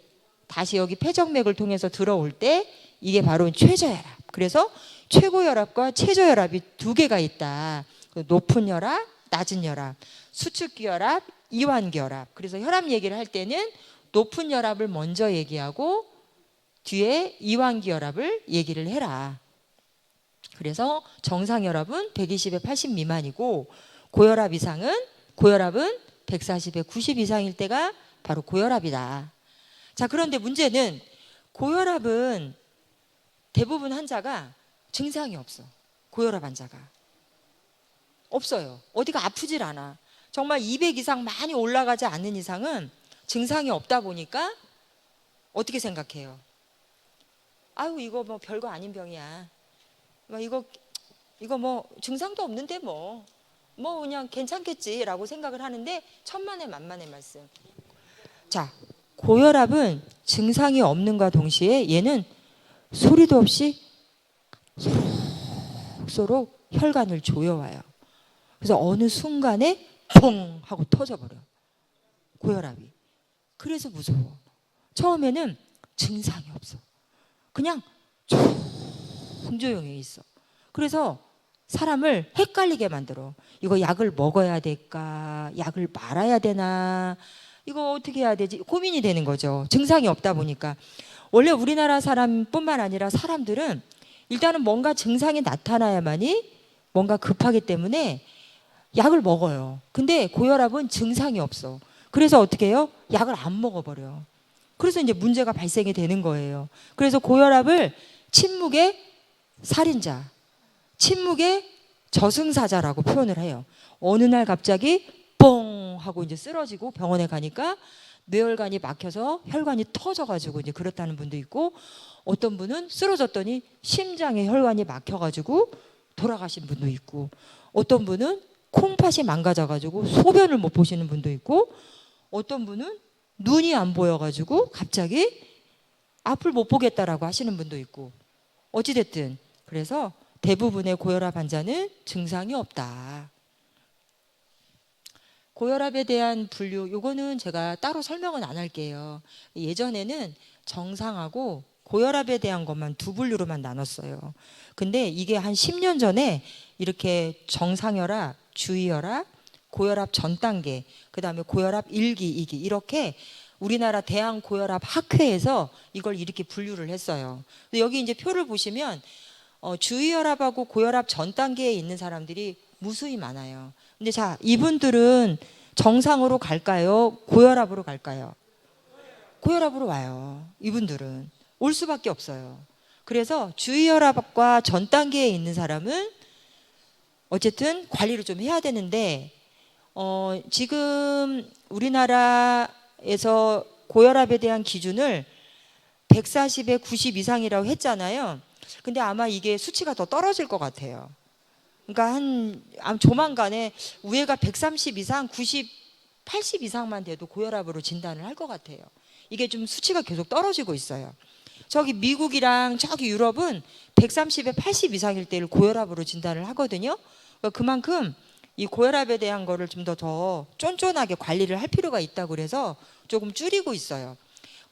다시 여기 폐정맥을 통해서 들어올 때 이게 바로 최저혈압. 그래서 최고혈압과 최저혈압이 두 개가 있다. 높은 혈압, 낮은 혈압, 수축기혈압, 이완기혈압. 그래서 혈압 얘기를 할 때는 높은 혈압을 먼저 얘기하고 뒤에 이완기혈압을 얘기를 해라. 그래서 정상혈압은 120에 80 미만이고 고혈압은 140에 90 이상일 때가 바로 고혈압이다. 자, 그런데 문제는 고혈압은 대부분 환자가 증상이 없어. 고혈압 환자가 없어요. 어디가 아프질 않아. 정말 200 이상 많이 올라가지 않는 이상은 증상이 없다 보니까 어떻게 생각해요? 아유, 이거 뭐 별거 아닌 병이야. 이거 뭐 증상도 없는데 뭐 그냥 괜찮겠지라고 생각을 하는데 천만에 만만의 말씀. 자, 고혈압은 증상이 없는과 동시에 얘는 소리도 없이 소록 혈관을 조여와요. 그래서 어느 순간에 펑 하고 터져버려. 고혈압이. 그래서 무서워. 처음에는 증상이 없어. 그냥 조용조용해 있어. 그래서 사람을 헷갈리게 만들어. 이거 약을 먹어야 될까? 약을 말아야 되나? 이거 어떻게 해야 되지? 고민이 되는 거죠. 증상이 없다 보니까. 원래 우리나라 사람뿐만 아니라 사람들은 일단은 뭔가 증상이 나타나야만이 뭔가 급하기 때문에 약을 먹어요. 근데 고혈압은 증상이 없어. 그래서 어떻게 해요? 약을 안 먹어버려. 그래서 이제 문제가 발생이 되는 거예요. 그래서 고혈압을 침묵의 살인자, 침묵의 저승사자라고 표현을 해요. 어느 날 갑자기 뻥 하고 이제 쓰러지고 병원에 가니까 뇌혈관이 막혀서 혈관이 터져가지고 이제 그렇다는 분도 있고, 어떤 분은 쓰러졌더니 심장에 혈관이 막혀가지고 돌아가신 분도 있고, 어떤 분은 콩팥이 망가져가지고 소변을 못 보시는 분도 있고, 어떤 분은 눈이 안 보여가지고 갑자기 앞을 못 보겠다라고 하시는 분도 있고, 어찌됐든 그래서 대부분의 고혈압 환자는 증상이 없다. 고혈압에 대한 분류, 요거는 제가 따로 설명은 안 할게요. 예전에는 정상하고 고혈압에 대한 것만 두 분류로만 나눴어요. 근데 이게 한 10년 전에 이렇게 정상혈압, 주위혈압, 고혈압 전 단계, 그 다음에 고혈압 1기, 2기 이렇게 우리나라 대한고혈압 학회에서 이걸 이렇게 분류를 했어요. 근데 여기 이제 표를 보시면 주위혈압하고 고혈압 전 단계에 있는 사람들이 무수히 많아요. 근데 자, 이분들은 정상으로 갈까요? 고혈압으로 갈까요? 고혈압으로 와요. 이분들은 올 수밖에 없어요. 그래서 주위혈압과 전 단계에 있는 사람은 어쨌든 관리를 좀 해야 되는데, 지금 우리나라에서 고혈압에 대한 기준을 140에 90 이상이라고 했잖아요. 근데 아마 이게 수치가 더 떨어질 것 같아요. 그러니까 조만간에 우회가 130 이상, 90, 80 이상만 돼도 고혈압으로 진단을 할 것 같아요. 이게 좀 수치가 계속 떨어지고 있어요. 저기 미국이랑 저기 유럽은 130에 80 이상일 때를 고혈압으로 진단을 하거든요. 그러니까 그만큼 이 고혈압에 대한 거를 좀 더 쫀쫀하게 관리를 할 필요가 있다고 그래서 조금 줄이고 있어요.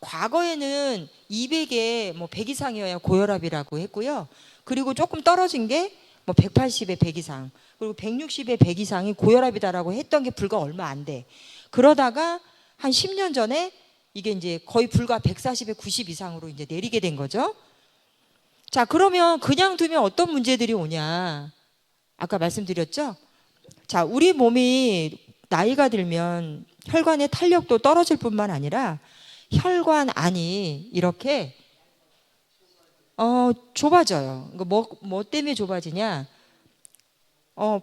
과거에는 200에 뭐 100 이상이어야 고혈압이라고 했고요. 그리고 조금 떨어진 게 뭐 180에 100 이상, 그리고 160에 100 이상이 고혈압이다라고 했던 게 불과 얼마 안 돼. 그러다가 한 10년 전에 이게 이제 거의 불과 140에 90 이상으로 이제 내리게 된 거죠. 자, 그러면 그냥 두면 어떤 문제들이 오냐? 아까 말씀드렸죠? 자, 우리 몸이 나이가 들면 혈관의 탄력도 떨어질 뿐만 아니라 혈관 안이 이렇게 좁아져요. 뭐 때문에 좁아지냐?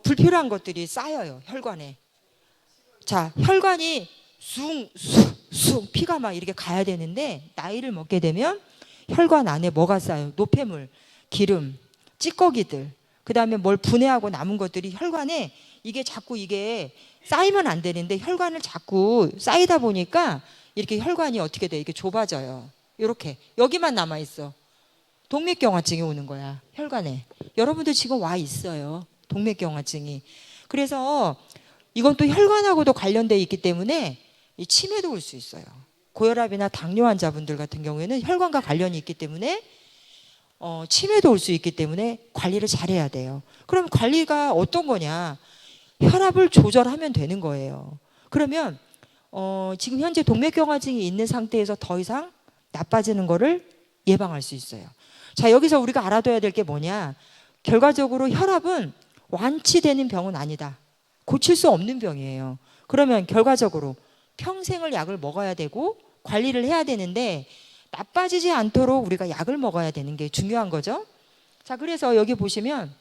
불필요한 것들이 쌓여요, 혈관에. 자, 혈관이 숭 피가 막 이렇게 가야 되는데, 나이를 먹게 되면 혈관 안에 뭐가 쌓여요? 노폐물, 기름, 찌꺼기들, 그 다음에 뭘 분해하고 남은 것들이 혈관에 이게 자꾸 이게 쌓이면 안 되는데 혈관을 자꾸 쌓이다 보니까 이렇게 혈관이 어떻게 돼? 이렇게 좁아져요. 이렇게 여기만 남아 있어. 동맥경화증이 오는 거야, 혈관에. 여러분들 지금 와 있어요, 동맥경화증이. 그래서 이건 또 혈관하고도 관련돼 있기 때문에 이 치매도 올 수 있어요. 고혈압이나 당뇨 환자분들 같은 경우에는 혈관과 관련이 있기 때문에 치매도 올 수 있기 때문에 관리를 잘해야 돼요. 그럼 관리가 어떤 거냐? 혈압을 조절하면 되는 거예요. 그러면 지금 현재 동맥경화증이 있는 상태에서 더 이상 나빠지는 거를 예방할 수 있어요. 자, 여기서 우리가 알아둬야 될 게 뭐냐? 결과적으로 혈압은 완치되는 병은 아니다. 고칠 수 없는 병이에요. 그러면 결과적으로 평생을 약을 먹어야 되고 관리를 해야 되는데, 나빠지지 않도록 우리가 약을 먹어야 되는 게 중요한 거죠. 자, 그래서 여기 보시면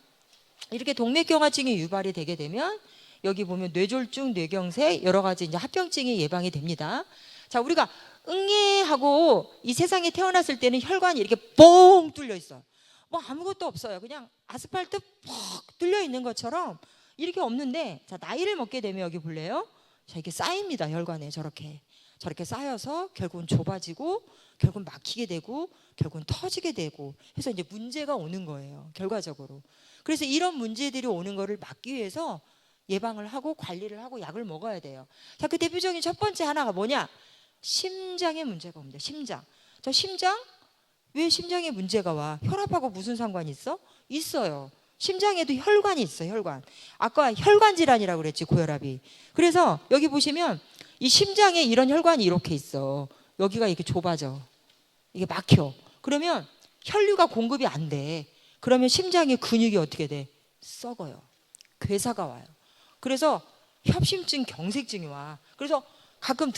이렇게 동맥경화증이 유발이 되게 되면 여기 보면 뇌졸중, 뇌경색, 여러 가지 이제 합병증이 예방이 됩니다. 자, 우리가 응애하고 이 세상에 태어났을 때는 혈관이 이렇게 뻥 뚫려 있어. 뭐 아무것도 없어요. 그냥 아스팔트 퍽 뚫려 있는 것처럼 이렇게 없는데, 자, 나이를 먹게 되면 여기 볼래요? 자, 이게 쌓입니다. 혈관에 저렇게 쌓여서 결국은 좁아지고 결국은 막히게 되고 결국은 터지게 되고 해서 이제 문제가 오는 거예요, 결과적으로. 그래서 이런 문제들이 오는 거를 막기 위해서 예방을 하고 관리를 하고 약을 먹어야 돼요. 자, 그 대표적인 첫 번째 하나가 뭐냐? 심장에 문제가 옵니다. 심장. 저 심장 왜 심장에 문제가 와? 혈압하고 무슨 상관이 있어? 있어요. 심장에도 혈관이 있어, 혈관. 아까 혈관 질환이라고 그랬지, 고혈압이. 그래서 여기 보시면 이 심장에 이런 혈관이 이렇게 있어. 여기가 이렇게 좁아져. 이게 막혀. 그러면 혈류가 공급이 안 돼. 그러면 심장의 근육이 어떻게 돼? 썩어요. 괴사가 와요. 그래서 협심증, 경색증이 와. 그래서 가끔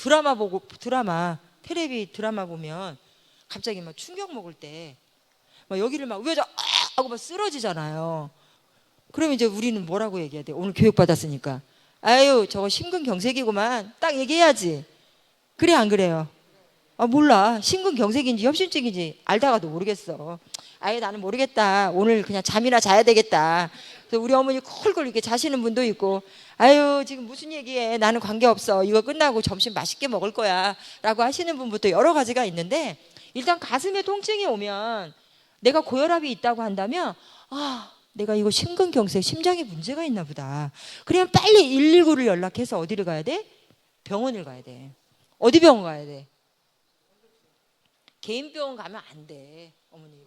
텔레비 드라마 보면 갑자기 막 충격 먹을 때 막 여기를 막 왜자 하고 막 쓰러지잖아요. 그러면 이제 우리는 뭐라고 얘기해야 돼? 오늘 교육 받았으니까. 아유, 저거 심근경색이구만. 딱 얘기해야지. 그래 안 그래요? 아, 몰라. 심근경색인지 협심증인지 알다가도 모르겠어. 아예 나는 모르겠다. 오늘 그냥 잠이나 자야 되겠다. 그래서 우리 어머니 콜콜 이렇게 자시는 분도 있고, 아유, 지금 무슨 얘기해. 나는 관계없어. 이거 끝나고 점심 맛있게 먹을 거야. 라고 하시는 분부터 여러 가지가 있는데, 일단 가슴에 통증이 오면 내가 고혈압이 있다고 한다면, 아, 내가 이거 심근경색, 심장에 문제가 있나 보다. 그러면 빨리 119를 연락해서 어디를 가야 돼? 병원을 가야 돼. 어디 병원 가야 돼? 개인 병원 가면 안 돼. 어머니.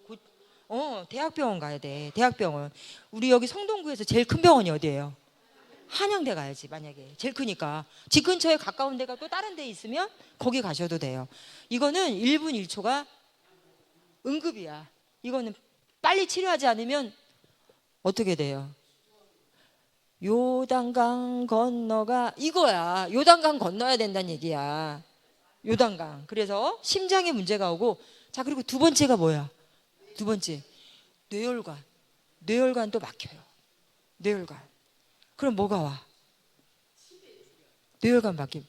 대학병원 가야 돼. 대학병원. 우리 여기 성동구에서 제일 큰 병원이 어디예요? 한양대 가야지, 만약에. 제일 크니까. 집 근처에 가까운 데가 또 다른 데 있으면 거기 가셔도 돼요. 이거는 1분 1초가 응급이야. 이거는 빨리 치료하지 않으면 어떻게 돼요? 요단강 건너가 이거야. 요단강 건너야 된다는 얘기야. 요단강. 그래서 심장에 문제가 오고, 자, 그리고 두 번째가 뭐야? 두 번째, 뇌혈관. 뇌혈관도 막혀요. 뇌혈관. 그럼 뭐가 와? 뇌혈관 막힘.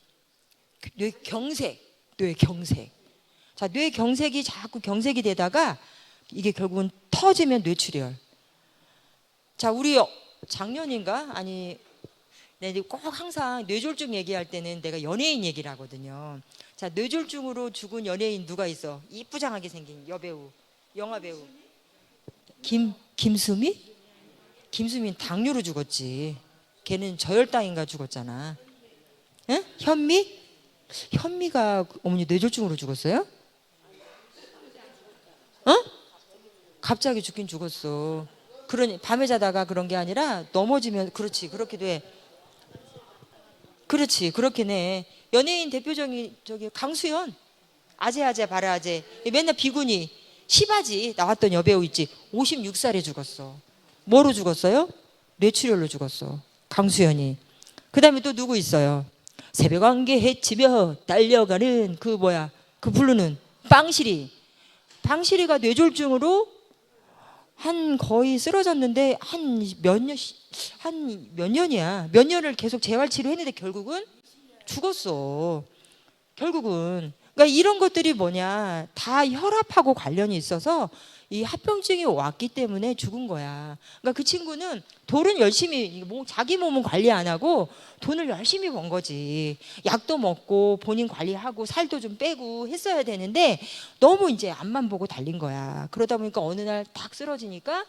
뇌경색. 뇌경색. 자, 뇌경색이 자꾸 경색이 되다가 이게 결국은 터지면 뇌출혈. 자, 우리 작년인가? 아니, 내가 꼭 항상 뇌졸중 얘기할 때는 내가 연예인 얘기를 하거든요. 자, 뇌졸중으로 죽은 연예인 누가 있어? 이쁘장하게 생긴 여배우, 영화배우. 김수미? 김수미는 당뇨로 죽었지. 걔는 저혈당인가 죽었잖아. 응? 현미? 현미가 어머니 뇌졸중으로 죽었어요? 어? 갑자기 죽긴 죽었어. 그러니 밤에 자다가 그런 게 아니라 넘어지면, 그렇지, 그렇게 돼. 그렇지, 그렇긴 해. 연예인 대표적인 저기 강수연, 아재 바라아재, 맨날 비구니 시바지 나왔던 여배우 있지. 56살에 죽었어. 뭐로 죽었어요? 뇌출혈로 죽었어, 강수연이. 그 다음에 또 누구 있어요? 새벽 안개 헤치며 달려가는 그 뭐야, 그 부르는 빵실이. 빵실이가 뇌졸중으로 한 거의 쓰러졌는데 한 몇 년이야. 몇 년을 계속 재활치료했는데 결국은 죽었어. 결국은. 그러니까 이런 것들이 뭐냐, 다 혈압하고 관련이 있어서 이 합병증이 왔기 때문에 죽은 거야. 그러니까 그 친구는 돈은 열심히, 자기 몸은 관리 안 하고 돈을 열심히 번 거지. 약도 먹고 본인 관리하고 살도 좀 빼고 했어야 되는데 너무 이제 앞만 보고 달린 거야. 그러다 보니까 어느 날 딱 쓰러지니까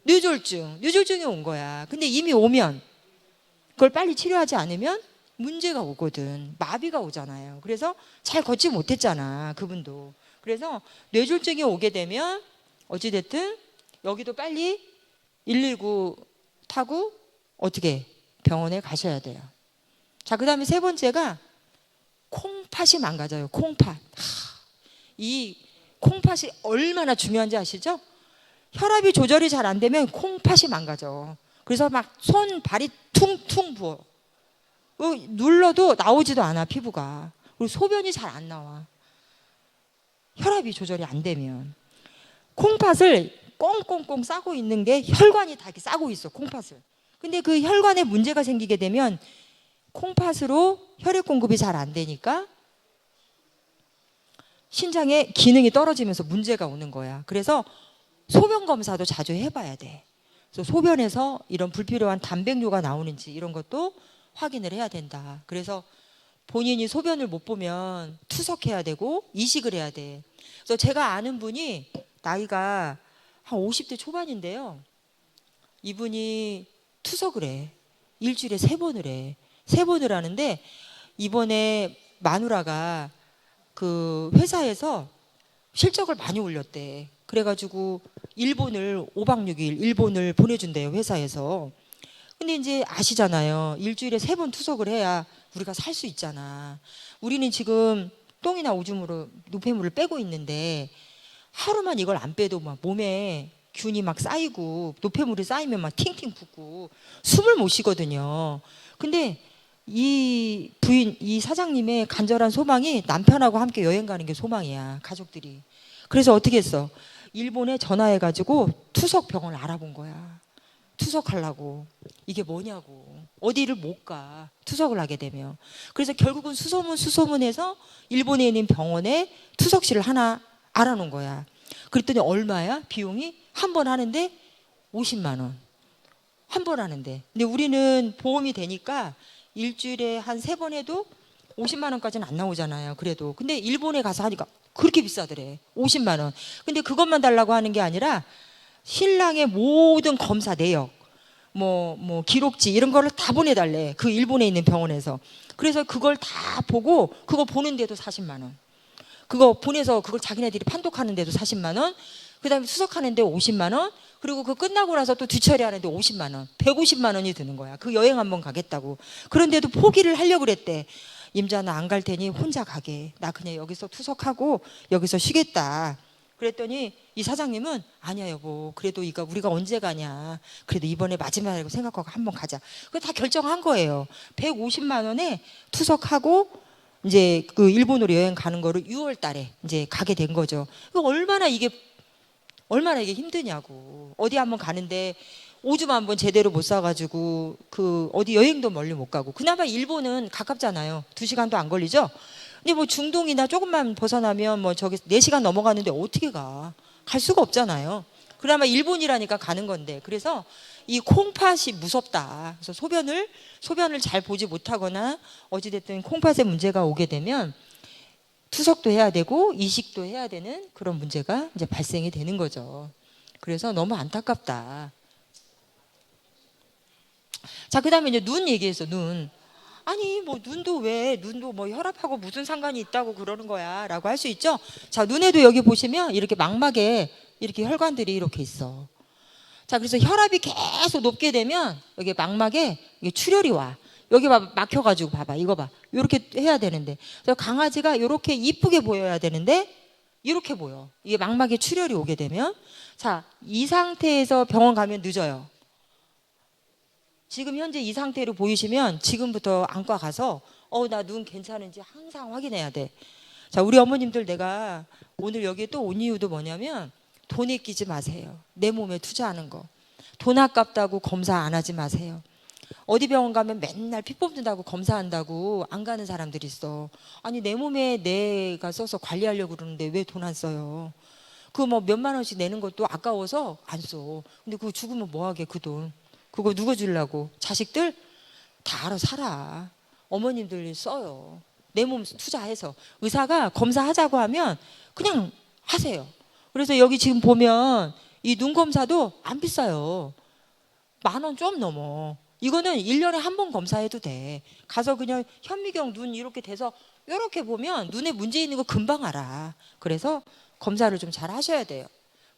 뇌졸중이 온 거야. 근데 이미 오면 그걸 빨리 치료하지 않으면 문제가 오거든. 마비가 오잖아요. 그래서 잘 걷지 못했잖아, 그분도. 그래서 뇌졸중이 오게 되면 어찌됐든 여기도 빨리 119 타고 어떻게 병원에 가셔야 돼요. 자, 그 다음에 세 번째가 콩팥이 망가져요. 콩팥. 이 콩팥이 얼마나 중요한지 아시죠? 혈압이 조절이 잘 안 되면 콩팥이 망가져. 그래서 막 손, 발이 퉁퉁 부어. 눌러도 나오지도 않아, 피부가. 그리고 소변이 잘 안 나와. 혈압이 조절이 안 되면. 콩팥을 꽁꽁꽁 싸고 있는 게 혈관이 다 이렇게 싸고 있어, 콩팥을. 근데 그 혈관에 문제가 생기게 되면 콩팥으로 혈액 공급이 잘 안 되니까 신장의 기능이 떨어지면서 문제가 오는 거야. 그래서 소변 검사도 자주 해봐야 돼. 그래서 소변에서 이런 불필요한 단백뇨가 나오는지 이런 것도 확인을 해야 된다. 그래서 본인이 소변을 못 보면 투석해야 되고 이식을 해야 돼. 그래서 제가 아는 분이 나이가 한 50대 초반인데요. 이분이 투석을 해. 일주일에 3번을 해. 3번을 하는데 이번에 마누라가 그 회사에서 실적을 많이 올렸대. 그래가지고 일본을 5박 6일 일본을 보내준대요, 회사에서. 근데 이제 아시잖아요. 일주일에 3번 투석을 해야 우리가 살 수 있잖아. 우리는 지금 똥이나 오줌으로 노폐물을 빼고 있는데 하루만 이걸 안 빼도 막 몸에 균이 막 쌓이고 노폐물이 쌓이면 막 팅팅 붓고 숨을 못 쉬거든요. 근데 이 부인, 이 사장님의 간절한 소망이 남편하고 함께 여행 가는 게 소망이야, 가족들이. 그래서 어떻게 했어? 일본에 전화해가지고 투석 병원을 알아본 거야. 투석하려고. 이게 뭐냐고. 어디를 못 가. 투석을 하게 되면. 그래서 결국은 수소문해서 일본에 있는 병원에 투석실을 하나 알아놓은 거야. 그랬더니 얼마야? 비용이 한 번 하는데 50만 원. 한 번 하는데. 근데 우리는 보험이 되니까 일주일에 한 3번 해도 50만 원까지는 안 나오잖아요. 그래도. 근데 일본에 가서 하니까 그렇게 비싸더래. 50만 원. 근데 그것만 달라고 하는 게 아니라 신랑의 모든 검사 내역, 뭐 기록지 이런 거를 다 보내달래. 그 일본에 있는 병원에서. 그래서 그걸 다 보고 그거 보는데도 40만 원. 그거 보내서 그걸 자기네들이 판독하는데도 40만 원. 그다음에 수석하는데 50만 원. 그리고 그 끝나고 나서 또 뒤처리하는데 50만 원. 150만 원이 드는 거야. 그 여행 한번 가겠다고. 그런데도 포기를 하려고 그랬대. 임자 나 안 갈 테니 혼자 가게. 나 그냥 여기서 투석하고 여기서 쉬겠다. 그랬더니 이 사장님은 아니야 여보. 그래도 이거 우리가 언제 가냐. 그래도 이번에 마지막이라고 생각하고 한번 가자. 그거 다 결정한 거예요. 150만 원에 투석하고 이제 그 일본으로 여행 가는 거를 6월 달에 이제 가게 된 거죠. 얼마나 이게 힘드냐고. 어디 한번 가는데 오줌 한번 제대로 못 싸가지고 그 어디 여행도 멀리 못 가고. 그나마 일본은 가깝잖아요. 2시간도 안 걸리죠. 근데 뭐 중동이나 조금만 벗어나면 뭐 저기 4시간 넘어가는데 어떻게 가? 갈 수가 없잖아요. 그나마 일본이라니까 가는 건데. 그래서 이 콩팥이 무섭다. 그래서 소변을 잘 보지 못하거나 어찌됐든 콩팥에 문제가 오게 되면 투석도 해야 되고 이식도 해야 되는 그런 문제가 이제 발생이 되는 거죠. 그래서 너무 안타깝다. 자, 그다음에 이제 눈 얘기해서 눈. 아니 뭐 눈도 뭐 혈압하고 무슨 상관이 있다고 그러는 거야라고 할 수 있죠. 자, 눈에도 여기 보시면 이렇게 망막에 이렇게 혈관들이 이렇게 있어. 자, 그래서 혈압이 계속 높게 되면 여기 망막에 이게 출혈이 와. 여기 봐, 막혀가지고 봐봐. 이거 봐. 이렇게 해야 되는데. 그래서 강아지가 이렇게 이쁘게 보여야 되는데 이렇게 보여. 이게 망막에 출혈이 오게 되면. 자, 이 상태에서 병원 가면 늦어요. 지금 현재 이 상태로 보이시면 지금부터 안과 가서 나 눈 괜찮은지 항상 확인해야 돼. 자, 우리 어머님들 내가 오늘 여기에 또 온 이유도 뭐냐면 돈에 끼지 마세요. 내 몸에 투자하는 거. 돈 아깝다고 검사 안 하지 마세요. 어디 병원 가면 맨날 피 뽑는다고 검사한다고 안 가는 사람들이 있어. 아니 내 몸에 내가 써서 관리하려고 그러는데 왜 돈 안 써요? 그 뭐 몇만 원씩 내는 것도 아까워서 안 써. 근데 그거 죽으면 뭐하게 그 돈. 그거 누가 주려고. 자식들 다 알아 살아. 어머님들 써요. 내 몸 투자해서. 의사가 검사하자고 하면 그냥 하세요. 그래서 여기 지금 보면 이 눈 검사도 안 비싸요. 10,000원 좀 넘어. 이거는 1년에 한 번 검사해도 돼. 가서 그냥 현미경 눈 이렇게 돼서 이렇게 보면 눈에 문제 있는 거 금방 알아. 그래서 검사를 좀 잘 하셔야 돼요.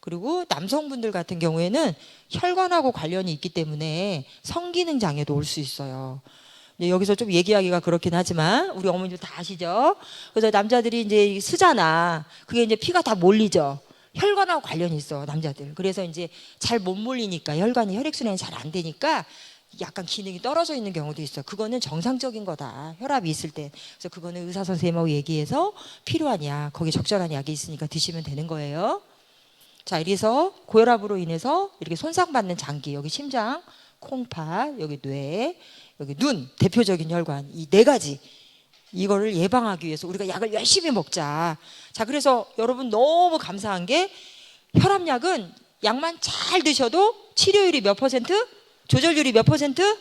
그리고 남성분들 같은 경우에는 혈관하고 관련이 있기 때문에 성기능 장애도 올 수 있어요. 여기서 좀 얘기하기가 그렇긴 하지만 우리 어머니도 다 아시죠? 그래서 남자들이 이제 쓰잖아. 그게 이제 피가 다 몰리죠. 혈관하고 관련이 있어, 남자들. 그래서 이제 잘 못 몰리니까 혈관이 혈액순환이 잘 안 되니까 약간 기능이 떨어져 있는 경우도 있어. 그거는 정상적인 거다. 혈압이 있을 때. 그래서 그거는 의사 선생님하고 얘기해서 필요한 약, 거기 적절한 약이 있으니까 드시면 되는 거예요. 자, 이래서 고혈압으로 인해서 이렇게 손상받는 장기, 여기 심장, 콩팥, 여기 뇌, 여기 눈, 대표적인 혈관, 이 4가지 이거를 예방하기 위해서 우리가 약을 열심히 먹자. 자, 그래서 여러분 너무 감사한 게 혈압약은 약만 잘 드셔도 치료율이 몇 퍼센트? 조절률이 몇 퍼센트?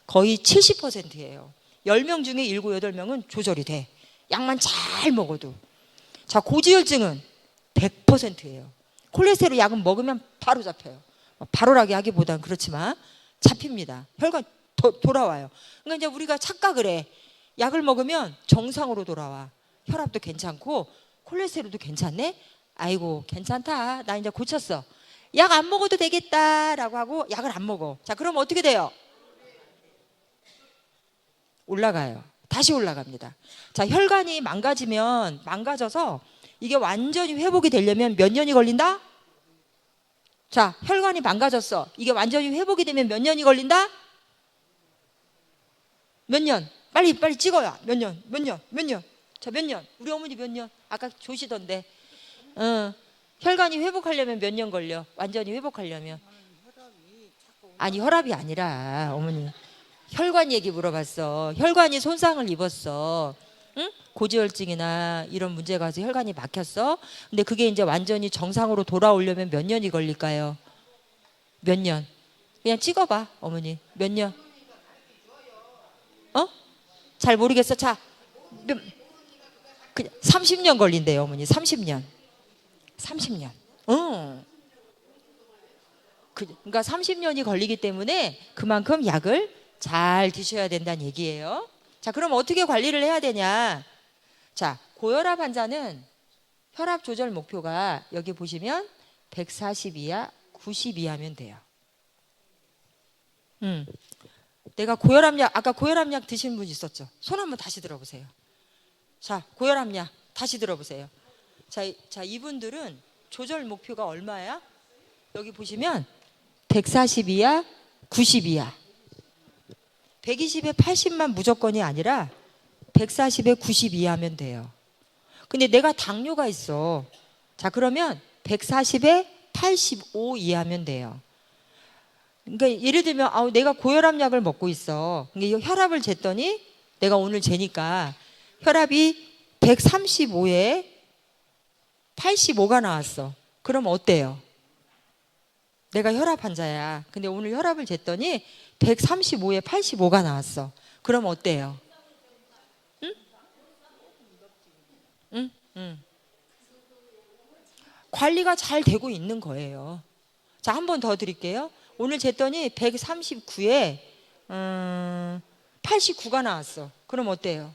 거의 70%예요. 10명 중에 7, 8명은 조절이 돼. 약만 잘 먹어도. 자, 고지혈증은 100%예요. 콜레스테롤 약은 먹으면 바로 잡혀요. 바로라기 하기보다는 그렇지만 잡힙니다. 혈관 돌아와요. 그러니까 이제 우리가 착각을 해. 약을 먹으면 정상으로 돌아와. 혈압도 괜찮고 콜레스테롤도 괜찮네? 아이고 괜찮다. 나 이제 고쳤어. 약 안 먹어도 되겠다라고 하고 약을 안 먹어. 자, 그럼 어떻게 돼요? 올라가요. 다시 올라갑니다. 자, 혈관이 망가져서 이게 완전히 회복이 되려면 몇 년이 걸린다? 자, 혈관이 망가졌어. 이게 완전히 회복이 되면 몇 년이 걸린다? 몇 년? 빨리 찍어요. 몇 년? 자, 몇 년? 우리 어머니 몇 년? 아까 조시던데. 혈관이 회복하려면 몇 년 걸려? 완전히 회복하려면. 아니, 혈압이 아니라 어머니. 혈관 얘기 물어봤어. 혈관이 손상을 입었어. 응? 고지혈증이나 이런 문제가 와서 혈관이 막혔어. 근데 그게 이제 완전히 정상으로 돌아오려면 몇 년이 걸릴까요? 몇 년? 그냥 찍어봐, 어머니. 몇 년? 잘 모르겠어. 자, 그냥 30년 걸린대요, 어머니. 30년. 응. 그러니까 30년이 걸리기 때문에 그만큼 약을 잘 드셔야 된다는 얘기예요. 자, 그럼 어떻게 관리를 해야 되냐? 자, 고혈압 환자는 혈압 조절 목표가 여기 보시면 140 이하, 90 이하면 돼요. 내가 아까 고혈압약 드신 분 있었죠? 손 한번 다시 들어보세요. 자, 고혈압약 다시 들어보세요. 자, 이분들은 조절 목표가 얼마야? 여기 보시면 140 이하, 90 이하. 120에 80만 무조건이 아니라 140에 90 이하면 돼요. 근데 내가 당뇨가 있어. 자, 그러면 140에 85 이하면 돼요. 그러니까 예를 들면 내가 고혈압약을 먹고 있어. 근데 혈압을 쟀더니 내가 오늘 재니까 혈압이 135에 85가 나왔어. 그럼 어때요? 내가 혈압 환자야. 근데 오늘 혈압을 쟀더니 135에 85가 나왔어. 그럼 어때요? 응? 관리가 잘 되고 있는 거예요. 자, 한 번 더 드릴게요. 오늘 쟀더니 139에 89가 나왔어. 그럼 어때요?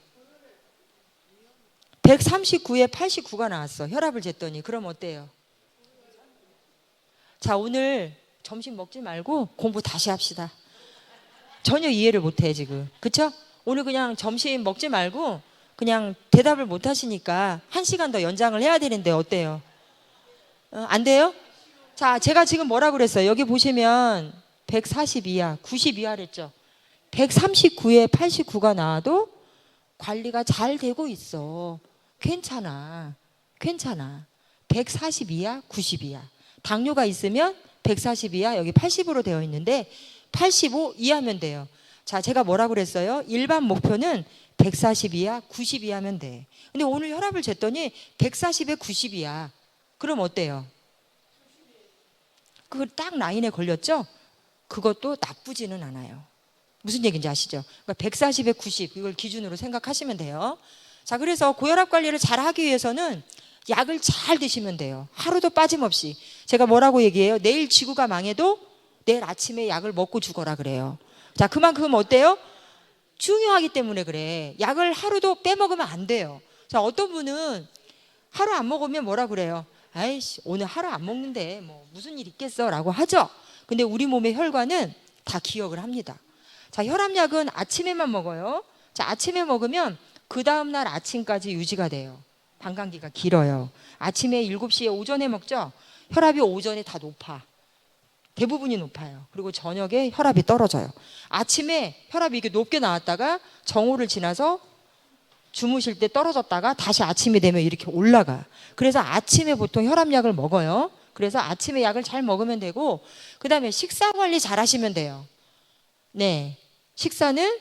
139에 89가 나왔어. 혈압을 쟀더니. 그럼 어때요? 자, 오늘 점심 먹지 말고 공부 다시 합시다. 전혀 이해를 못해 지금. 그쵸? 오늘 그냥 점심 먹지 말고 그냥 대답을 못 하시니까 1시간 더 연장을 해야 되는데 어때요? 안 돼요? 자, 제가 지금 뭐라 그랬어요? 여기 보시면 140 이하, 90 이하랬죠. 139에 89가 나와도 관리가 잘 되고 있어. 괜찮아. 140 이하, 90 이하. 당뇨가 있으면 140 이하, 여기 80으로 되어 있는데 85 이하면 돼요. 자, 제가 뭐라 그랬어요? 일반 목표는 140 이하, 90 이하면 돼. 근데 오늘 혈압을 쟀더니 140에 90 이하. 그럼 어때요? 그거 딱 라인에 걸렸죠? 그것도 나쁘지는 않아요. 무슨 얘기인지 아시죠? 그러니까 140에 90 이걸 기준으로 생각하시면 돼요. 자, 그래서 고혈압 관리를 잘 하기 위해서는 약을 잘 드시면 돼요. 하루도 빠짐없이. 제가 뭐라고 얘기해요? 내일 지구가 망해도 내일 아침에 약을 먹고 죽어라 그래요. 자, 그만큼 어때요? 중요하기 때문에 그래. 약을 하루도 빼먹으면 안 돼요. 자, 어떤 분은 하루 안 먹으면 뭐라 그래요? 아이씨, 오늘 하루 안 먹는데 뭐 무슨 일 있겠어 라고 하죠. 근데 우리 몸의 혈관은 다 기억을 합니다. 자, 혈압약은 아침에만 먹어요. 자, 아침에 먹으면 그 다음날 아침까지 유지가 돼요. 방광기가 길어요. 아침에 7시에 오전에 먹죠. 혈압이 오전에 다 높아. 대부분이 높아요. 그리고 저녁에 혈압이 떨어져요. 아침에 혈압이 이렇게 높게 나왔다가 정오를 지나서 주무실 때 떨어졌다가 다시 아침이 되면 이렇게 올라가. 그래서 아침에 보통 혈압약을 먹어요. 그래서 아침에 약을 잘 먹으면 되고, 그 다음에 식사 관리 잘 하시면 돼요. 네, 식사는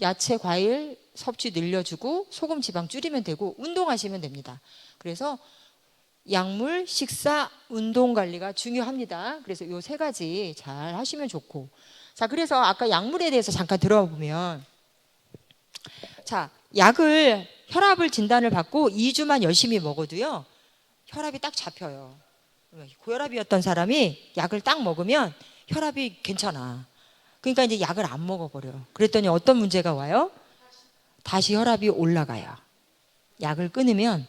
야채, 과일 섭취 늘려주고 소금, 지방 줄이면 되고 운동하시면 됩니다. 그래서 약물, 식사, 운동 관리가 중요합니다. 그래서 요 세 가지 잘 하시면 좋고. 자, 그래서 아까 약물에 대해서 잠깐 들어봐 보면, 자, 약을 혈압을 진단을 받고 2주만 열심히 먹어도요 혈압이 딱 잡혀요. 고혈압이었던 사람이 약을 딱 먹으면 혈압이 괜찮아. 그러니까 이제 약을 안 먹어버려. 그랬더니 어떤 문제가 와요? 다시 혈압이 올라가요. 약을 끊으면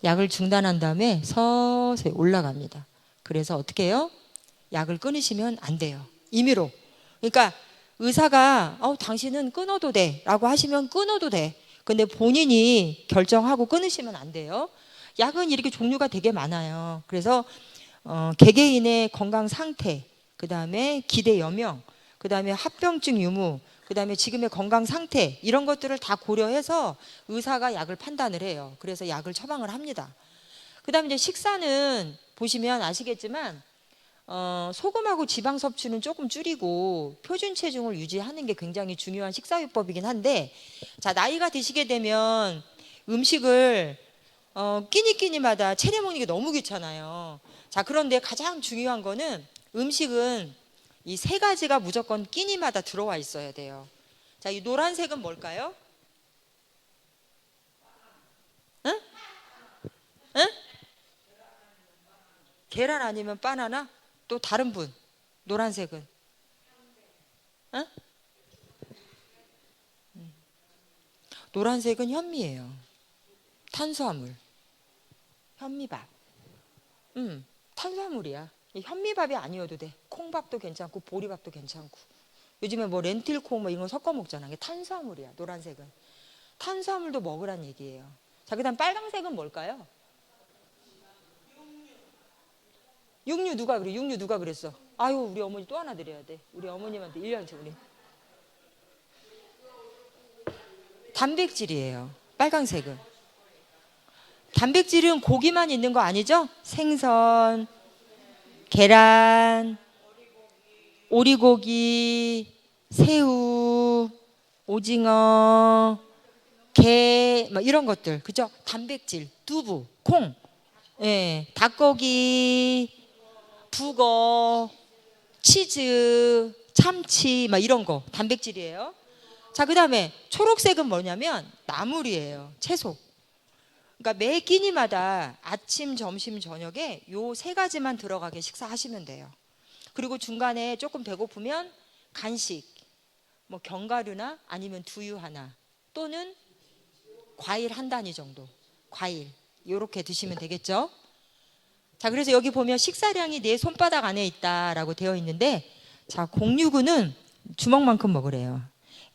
약을 중단한 다음에 서서히 올라갑니다. 그래서 어떻게 해요? 약을 끊으시면 안 돼요. 임의로. 그러니까 의사가 당신은 끊어도 돼 라고 하시면 끊어도 돼. 근데 본인이 결정하고 끊으시면 안 돼요. 약은 이렇게 종류가 되게 많아요. 그래서 개개인의 건강 상태, 그 다음에 기대 여명, 그 다음에 합병증 유무, 그 다음에 지금의 건강 상태 이런 것들을 다 고려해서 의사가 약을 판단을 해요. 그래서 약을 처방을 합니다. 그 다음에 이제 식사는 보시면 아시겠지만 소금하고 지방 섭취는 조금 줄이고 표준 체중을 유지하는 게 굉장히 중요한 식사요법이긴 한데, 자, 나이가 드시게 되면 음식을 끼니끼니마다 차려 먹는 게 너무 귀찮아요. 자, 그런데 가장 중요한 거는 음식은 이 세 가지가 무조건 끼니마다 들어와 있어야 돼요. 자, 이 노란색은 뭘까요? 응? 응? 계란 아니면 바나나? 또 다른 분 노란색은? 응? 노란색은 현미예요. 탄수화물. 현미밥. 탄수화물이야. 이 현미밥이 아니어도 돼. 콩밥도 괜찮고 보리밥도 괜찮고. 요즘에 뭐 렌틸콩 뭐 이런 거 섞어 먹잖아. 이게 탄수화물이야. 노란색은. 탄수화물도 먹으란 얘기예요. 자, 그다음 빨강색은 뭘까요? 육류 누가 그래? 육류 누가 그랬어? 아유, 우리 어머니 또 하나 드려야 돼. 우리 어머님한테 1년치 우리. 단백질이에요. 빨강색은. 단백질은 고기만 있는 거 아니죠? 생선, 계란, 오리고기, 새우, 오징어, 게, 막 이런 것들, 그죠? 단백질, 두부, 콩, 예, 닭고기, 북어, 치즈, 참치, 막 이런 거 단백질이에요. 자, 그다음에 초록색은 뭐냐면 나물이에요. 채소. 그러니까 매 끼니마다 아침, 점심, 저녁에 요 세 가지만 들어가게 식사하시면 돼요. 그리고 중간에 조금 배고프면 간식, 뭐 견과류나 아니면 두유 하나, 또는 과일 한 단위 정도, 과일 요렇게 드시면 되겠죠. 자, 그래서 여기 보면 식사량이 내 손바닥 안에 있다라고 되어 있는데, 자, 069는 주먹만큼 먹으래요.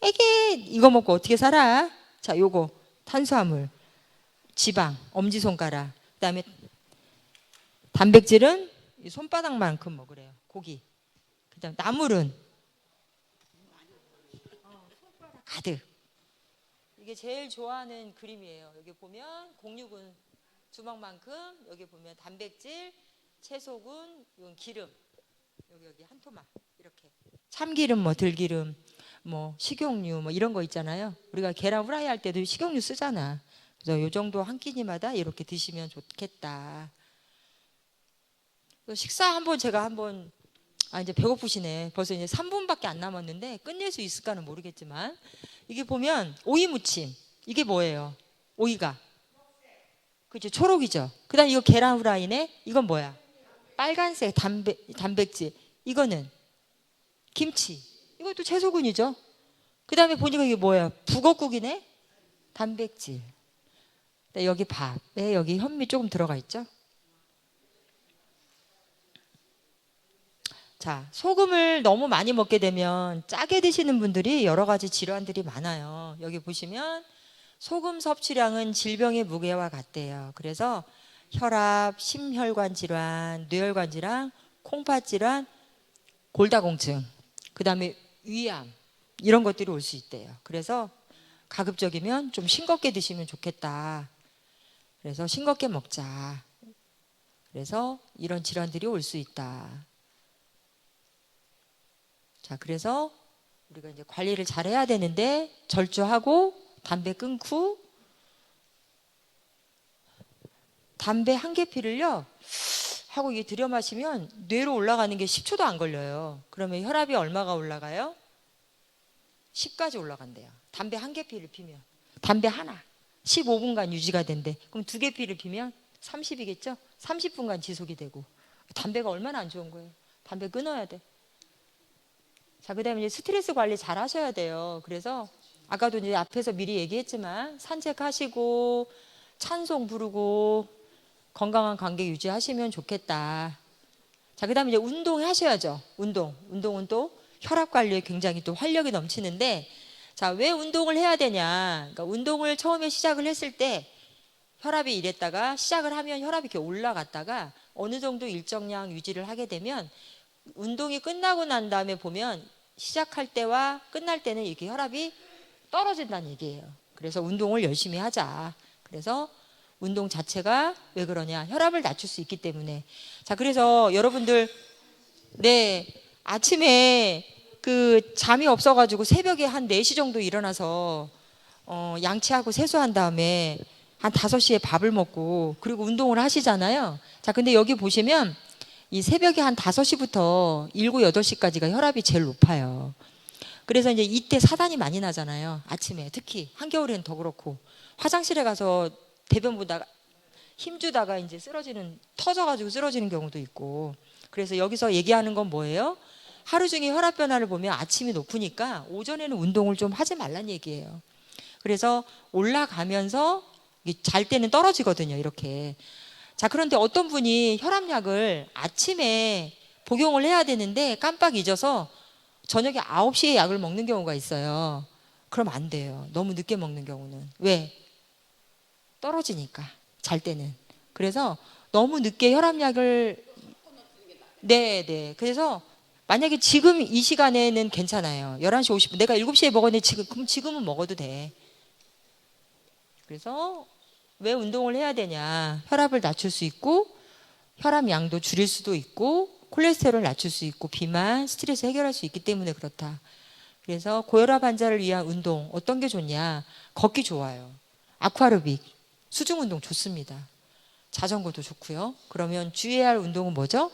에게 이거 먹고 어떻게 살아? 자, 요거 탄수화물, 지방, 엄지손가락, 그다음에 단백질은 이 손바닥만큼 먹으래요. 고기. 그다음 나물은 가득. 이게 제일 좋아하는 그림이에요. 여기 보면 069은 주먹만큼, 여기 보면 단백질, 채소군, 이건 기름. 여기 한 토막 이렇게. 참기름, 뭐 들기름, 뭐 식용유, 뭐 이런 거 있잖아요. 우리가 계란 후라이 할 때도 식용유 쓰잖아. 그래서 요 정도 한 끼니마다 이렇게 드시면 좋겠다. 식사 한번 제가 한번 이제 배고프시네. 벌써 이제 3분밖에 안 남았는데 끝낼 수 있을까는 모르겠지만, 이게 보면 오이 무침. 이게 뭐예요? 오이가 그죠? 초록이죠. 그다음 이거 계란 후라이네. 이건 뭐야? 빨간색 단백질. 이거는 김치. 이것도 채소군이죠. 그다음에 보니까 이게 뭐야? 북어국이네. 단백질. 네, 여기 밥에 여기 현미 조금 들어가 있죠. 자, 소금을 너무 많이 먹게 되면 짜게 드시는 분들이 여러 가지 질환들이 많아요. 여기 보시면 소금 섭취량은 질병의 무게와 같대요. 그래서 혈압, 심혈관 질환, 뇌혈관 질환, 콩팥 질환, 골다공증, 그다음에 위암 이런 것들이 올 수 있대요. 그래서 가급적이면 좀 싱겁게 드시면 좋겠다. 그래서 싱겁게 먹자. 그래서 이런 질환들이 올 수 있다. 자, 그래서 우리가 이제 관리를 잘 해야 되는데, 절주하고 담배 끊고, 담배 한 개 피를요 하고 이게 들여 마시면 뇌로 올라가는 게 10초도 안 걸려요. 그러면 혈압이 얼마가 올라가요? 10까지 올라간대요. 담배 한 개 피를 피면. 담배 하나 15분간 유지가 된대. 그럼 두 개 피를 피면 30이겠죠? 30분간 지속이 되고. 담배가 얼마나 안 좋은 거예요. 담배 끊어야 돼. 자, 그다음에 이제 스트레스 관리 잘 하셔야 돼요. 그래서 아까도 이제 앞에서 미리 얘기했지만 산책하시고 찬송 부르고 건강한 관계 유지하시면 좋겠다. 자, 그다음에 이제 운동하셔야죠. 운동은 또 혈압 관리에 굉장히 또 활력이 넘치는데, 자, 왜 운동을 해야 되냐? 그러니까 운동을 처음에 시작을 했을 때 혈압이 이랬다가 시작을 하면 혈압이 이렇게 올라갔다가 어느 정도 일정량 유지를 하게 되면 운동이 끝나고 난 다음에 보면 시작할 때와 끝날 때는 이렇게 혈압이 떨어진다는 얘기예요. 그래서 운동을 열심히 하자. 그래서 운동 자체가 왜 그러냐? 혈압을 낮출 수 있기 때문에. 자, 그래서 여러분들 네, 아침에 그 잠이 없어가지고 새벽에 한 4시 정도 일어나서 양치하고 세수한 다음에 한 5시에 밥을 먹고 그리고 운동을 하시잖아요. 자, 근데 여기 보시면 이 새벽에 한 5시부터 7, 8시까지가 혈압이 제일 높아요. 그래서 이제 이때 사단이 많이 나잖아요. 아침에 특히 한겨울에는 더 그렇고 화장실에 가서 대변 보다가 힘주다가 이제 터져가지고 쓰러지는 경우도 있고. 그래서 여기서 얘기하는 건 뭐예요? 하루 중에 혈압 변화를 보면 아침이 높으니까 오전에는 운동을 좀 하지 말란 얘기예요. 그래서 올라가면서 잘 때는 떨어지거든요, 이렇게. 자, 그런데 어떤 분이 혈압약을 아침에 복용을 해야 되는데 깜빡 잊어서 저녁에 9시에 약을 먹는 경우가 있어요. 그럼 안 돼요. 너무 늦게 먹는 경우는. 왜? 떨어지니까, 잘 때는. 그래서 너무 늦게 혈압약을 네. 그래서 만약에 지금 이 시간에는 괜찮아요. 11시 50분. 내가 7시에 먹었는데 그럼 지금은 먹어도 돼. 그래서 왜 운동을 해야 되냐? 혈압을 낮출 수 있고 혈압 양도 줄일 수도 있고 콜레스테롤을 낮출 수 있고 비만, 스트레스 해결할 수 있기 때문에 그렇다. 그래서 고혈압 환자를 위한 운동 어떤 게 좋냐? 걷기 좋아요. 아쿠아로빅, 수중 운동 좋습니다. 자전거도 좋고요. 그러면 주의해야 할 운동은 뭐죠?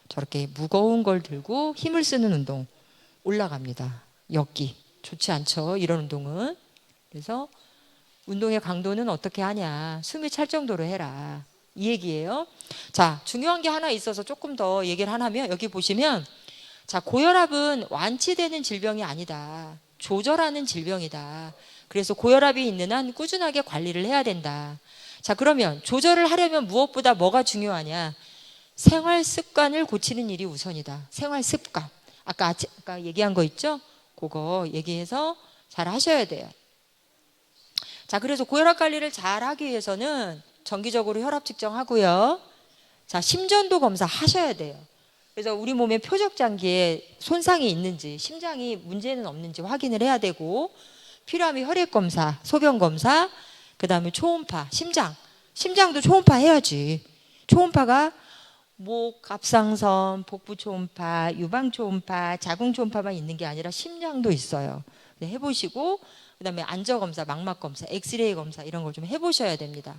저렇게 무거운 걸 들고 힘을 쓰는 운동 올라갑니다. 엮기 좋지 않죠, 이런 운동은. 그래서 운동의 강도는 어떻게 하냐? 숨이 찰 정도로 해라, 이 얘기예요. 자, 중요한 게 하나 있어서 조금 더 얘기를 하면 여기 보시면, 자, 고혈압은 완치되는 질병이 아니다. 조절하는 질병이다. 그래서 고혈압이 있는 한 꾸준하게 관리를 해야 된다. 자, 그러면 조절을 하려면 무엇보다 뭐가 중요하냐? 생활 습관을 고치는 일이 우선이다. 생활 습관. 아까 얘기한 거 있죠? 그거 얘기해서 잘 하셔야 돼요. 자, 그래서 고혈압 관리를 잘 하기 위해서는 정기적으로 혈압 측정하고요. 자, 심전도 검사 하셔야 돼요. 그래서 우리 몸의 표적 장기에 손상이 있는지, 심장이 문제는 없는지 확인을 해야 되고, 필요하면 혈액 검사, 소변 검사, 그다음에 초음파, 심장도 초음파 해야지. 초음파가 목, 갑상선, 복부 초음파, 유방 초음파, 자궁 초음파만 있는 게 아니라 심장도 있어요. 네, 해보시고, 그다음에 안저 검사, 망막 검사, 엑스레이 검사 이런 걸 좀 해보셔야 됩니다.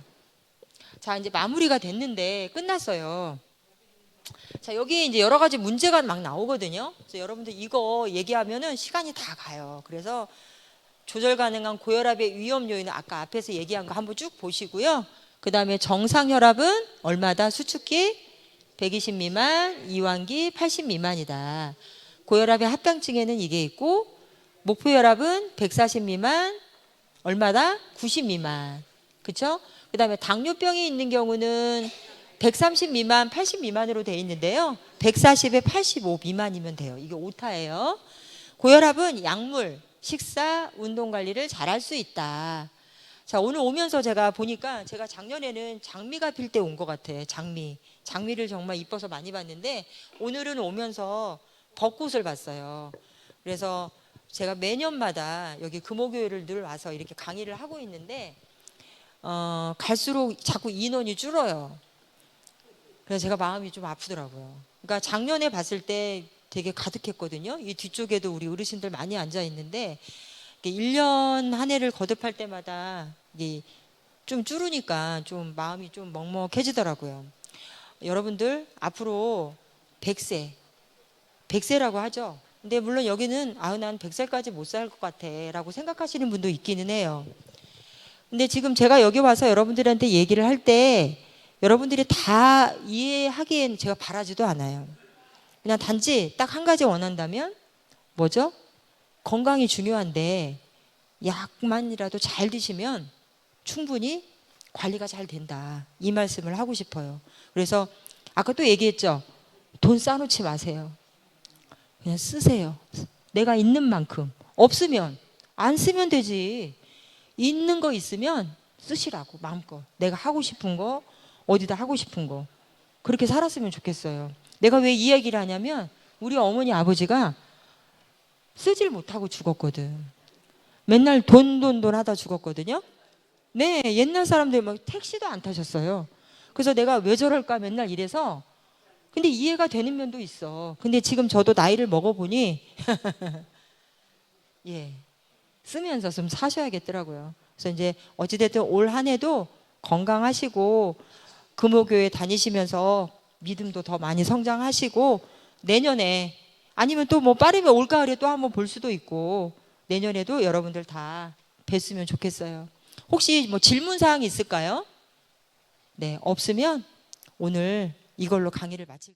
자, 이제 마무리가 됐는데 끝났어요. 자, 여기 이제 여러 가지 문제가 막 나오거든요. 그래서 여러분들 이거 얘기하면은 시간이 다 가요. 그래서 조절 가능한 고혈압의 위험 요인은 아까 앞에서 얘기한 거 한번 쭉 보시고요. 그다음에 정상 혈압은 얼마다? 수축기 120 미만, 이완기 80 미만이다. 고혈압의 합병증에는 이게 있고, 목표 혈압은 140 미만, 얼마다? 90 미만. 그렇죠? 그다음에 당뇨병이 있는 경우는 130 미만, 80 미만으로 돼 있는데요. 140에 85 미만이면 돼요. 이게 오타예요. 고혈압은 약물, 식사, 운동 관리를 잘할 수 있다. 자, 오늘 오면서 제가 보니까 제가 작년에는 장미가 필 때 온 것 같아. 장미를 정말 이뻐서 많이 봤는데 오늘은 오면서 벚꽃을 봤어요. 그래서 제가 매년마다 여기 금호교회를 늘 와서 이렇게 강의를 하고 있는데 갈수록 자꾸 인원이 줄어요. 그래서 제가 마음이 좀 아프더라고요. 그러니까 작년에 봤을 때 되게 가득했거든요. 이 뒤쪽에도 우리 어르신들 많이 앉아 있는데 1년 한 해를 거듭할 때마다 이게 좀 줄으니까 좀 마음이 좀 먹먹해지더라고요. 여러분들 앞으로 100세라고 하죠. 근데 물론 여기는 난 100살까지 못 살 것 같아 라고 생각하시는 분도 있기는 해요. 근데 지금 제가 여기 와서 여러분들한테 얘기를 할 때 여러분들이 다 이해하기엔 제가 바라지도 않아요. 그냥 단지 딱 한 가지 원한다면 뭐죠? 건강이 중요한데 약만이라도 잘 드시면 충분히 관리가 잘 된다. 이 말씀을 하고 싶어요. 그래서 아까 또 얘기했죠. 돈 쌓아놓지 마세요. 그냥 쓰세요. 내가 있는 만큼. 없으면 안 쓰면 되지. 있는 거 있으면 쓰시라고 마음껏. 내가 하고 싶은 거 어디다 하고 싶은 거 그렇게 살았으면 좋겠어요. 내가 왜 이 얘기를 하냐면 우리 어머니 아버지가 쓰질 못하고 죽었거든. 맨날 돈 하다 죽었거든요. 네, 옛날 사람들 막 택시도 안 타셨어요. 그래서 내가 왜 저럴까 맨날 이래서 근데 이해가 되는 면도 있어. 근데 지금 저도 나이를 먹어보니 예, 쓰면서 좀 사셔야겠더라고요. 그래서 이제 어찌됐든 올 한 해도 건강하시고 금호교회 다니시면서 믿음도 더 많이 성장하시고 내년에 아니면 또 뭐 빠르면 올가을에 또 한번 볼 수도 있고 내년에도 여러분들 다 뵀으면 좋겠어요. 혹시 뭐 질문 사항 있을까요? 네, 없으면 오늘 이걸로 강의를 마칠게요.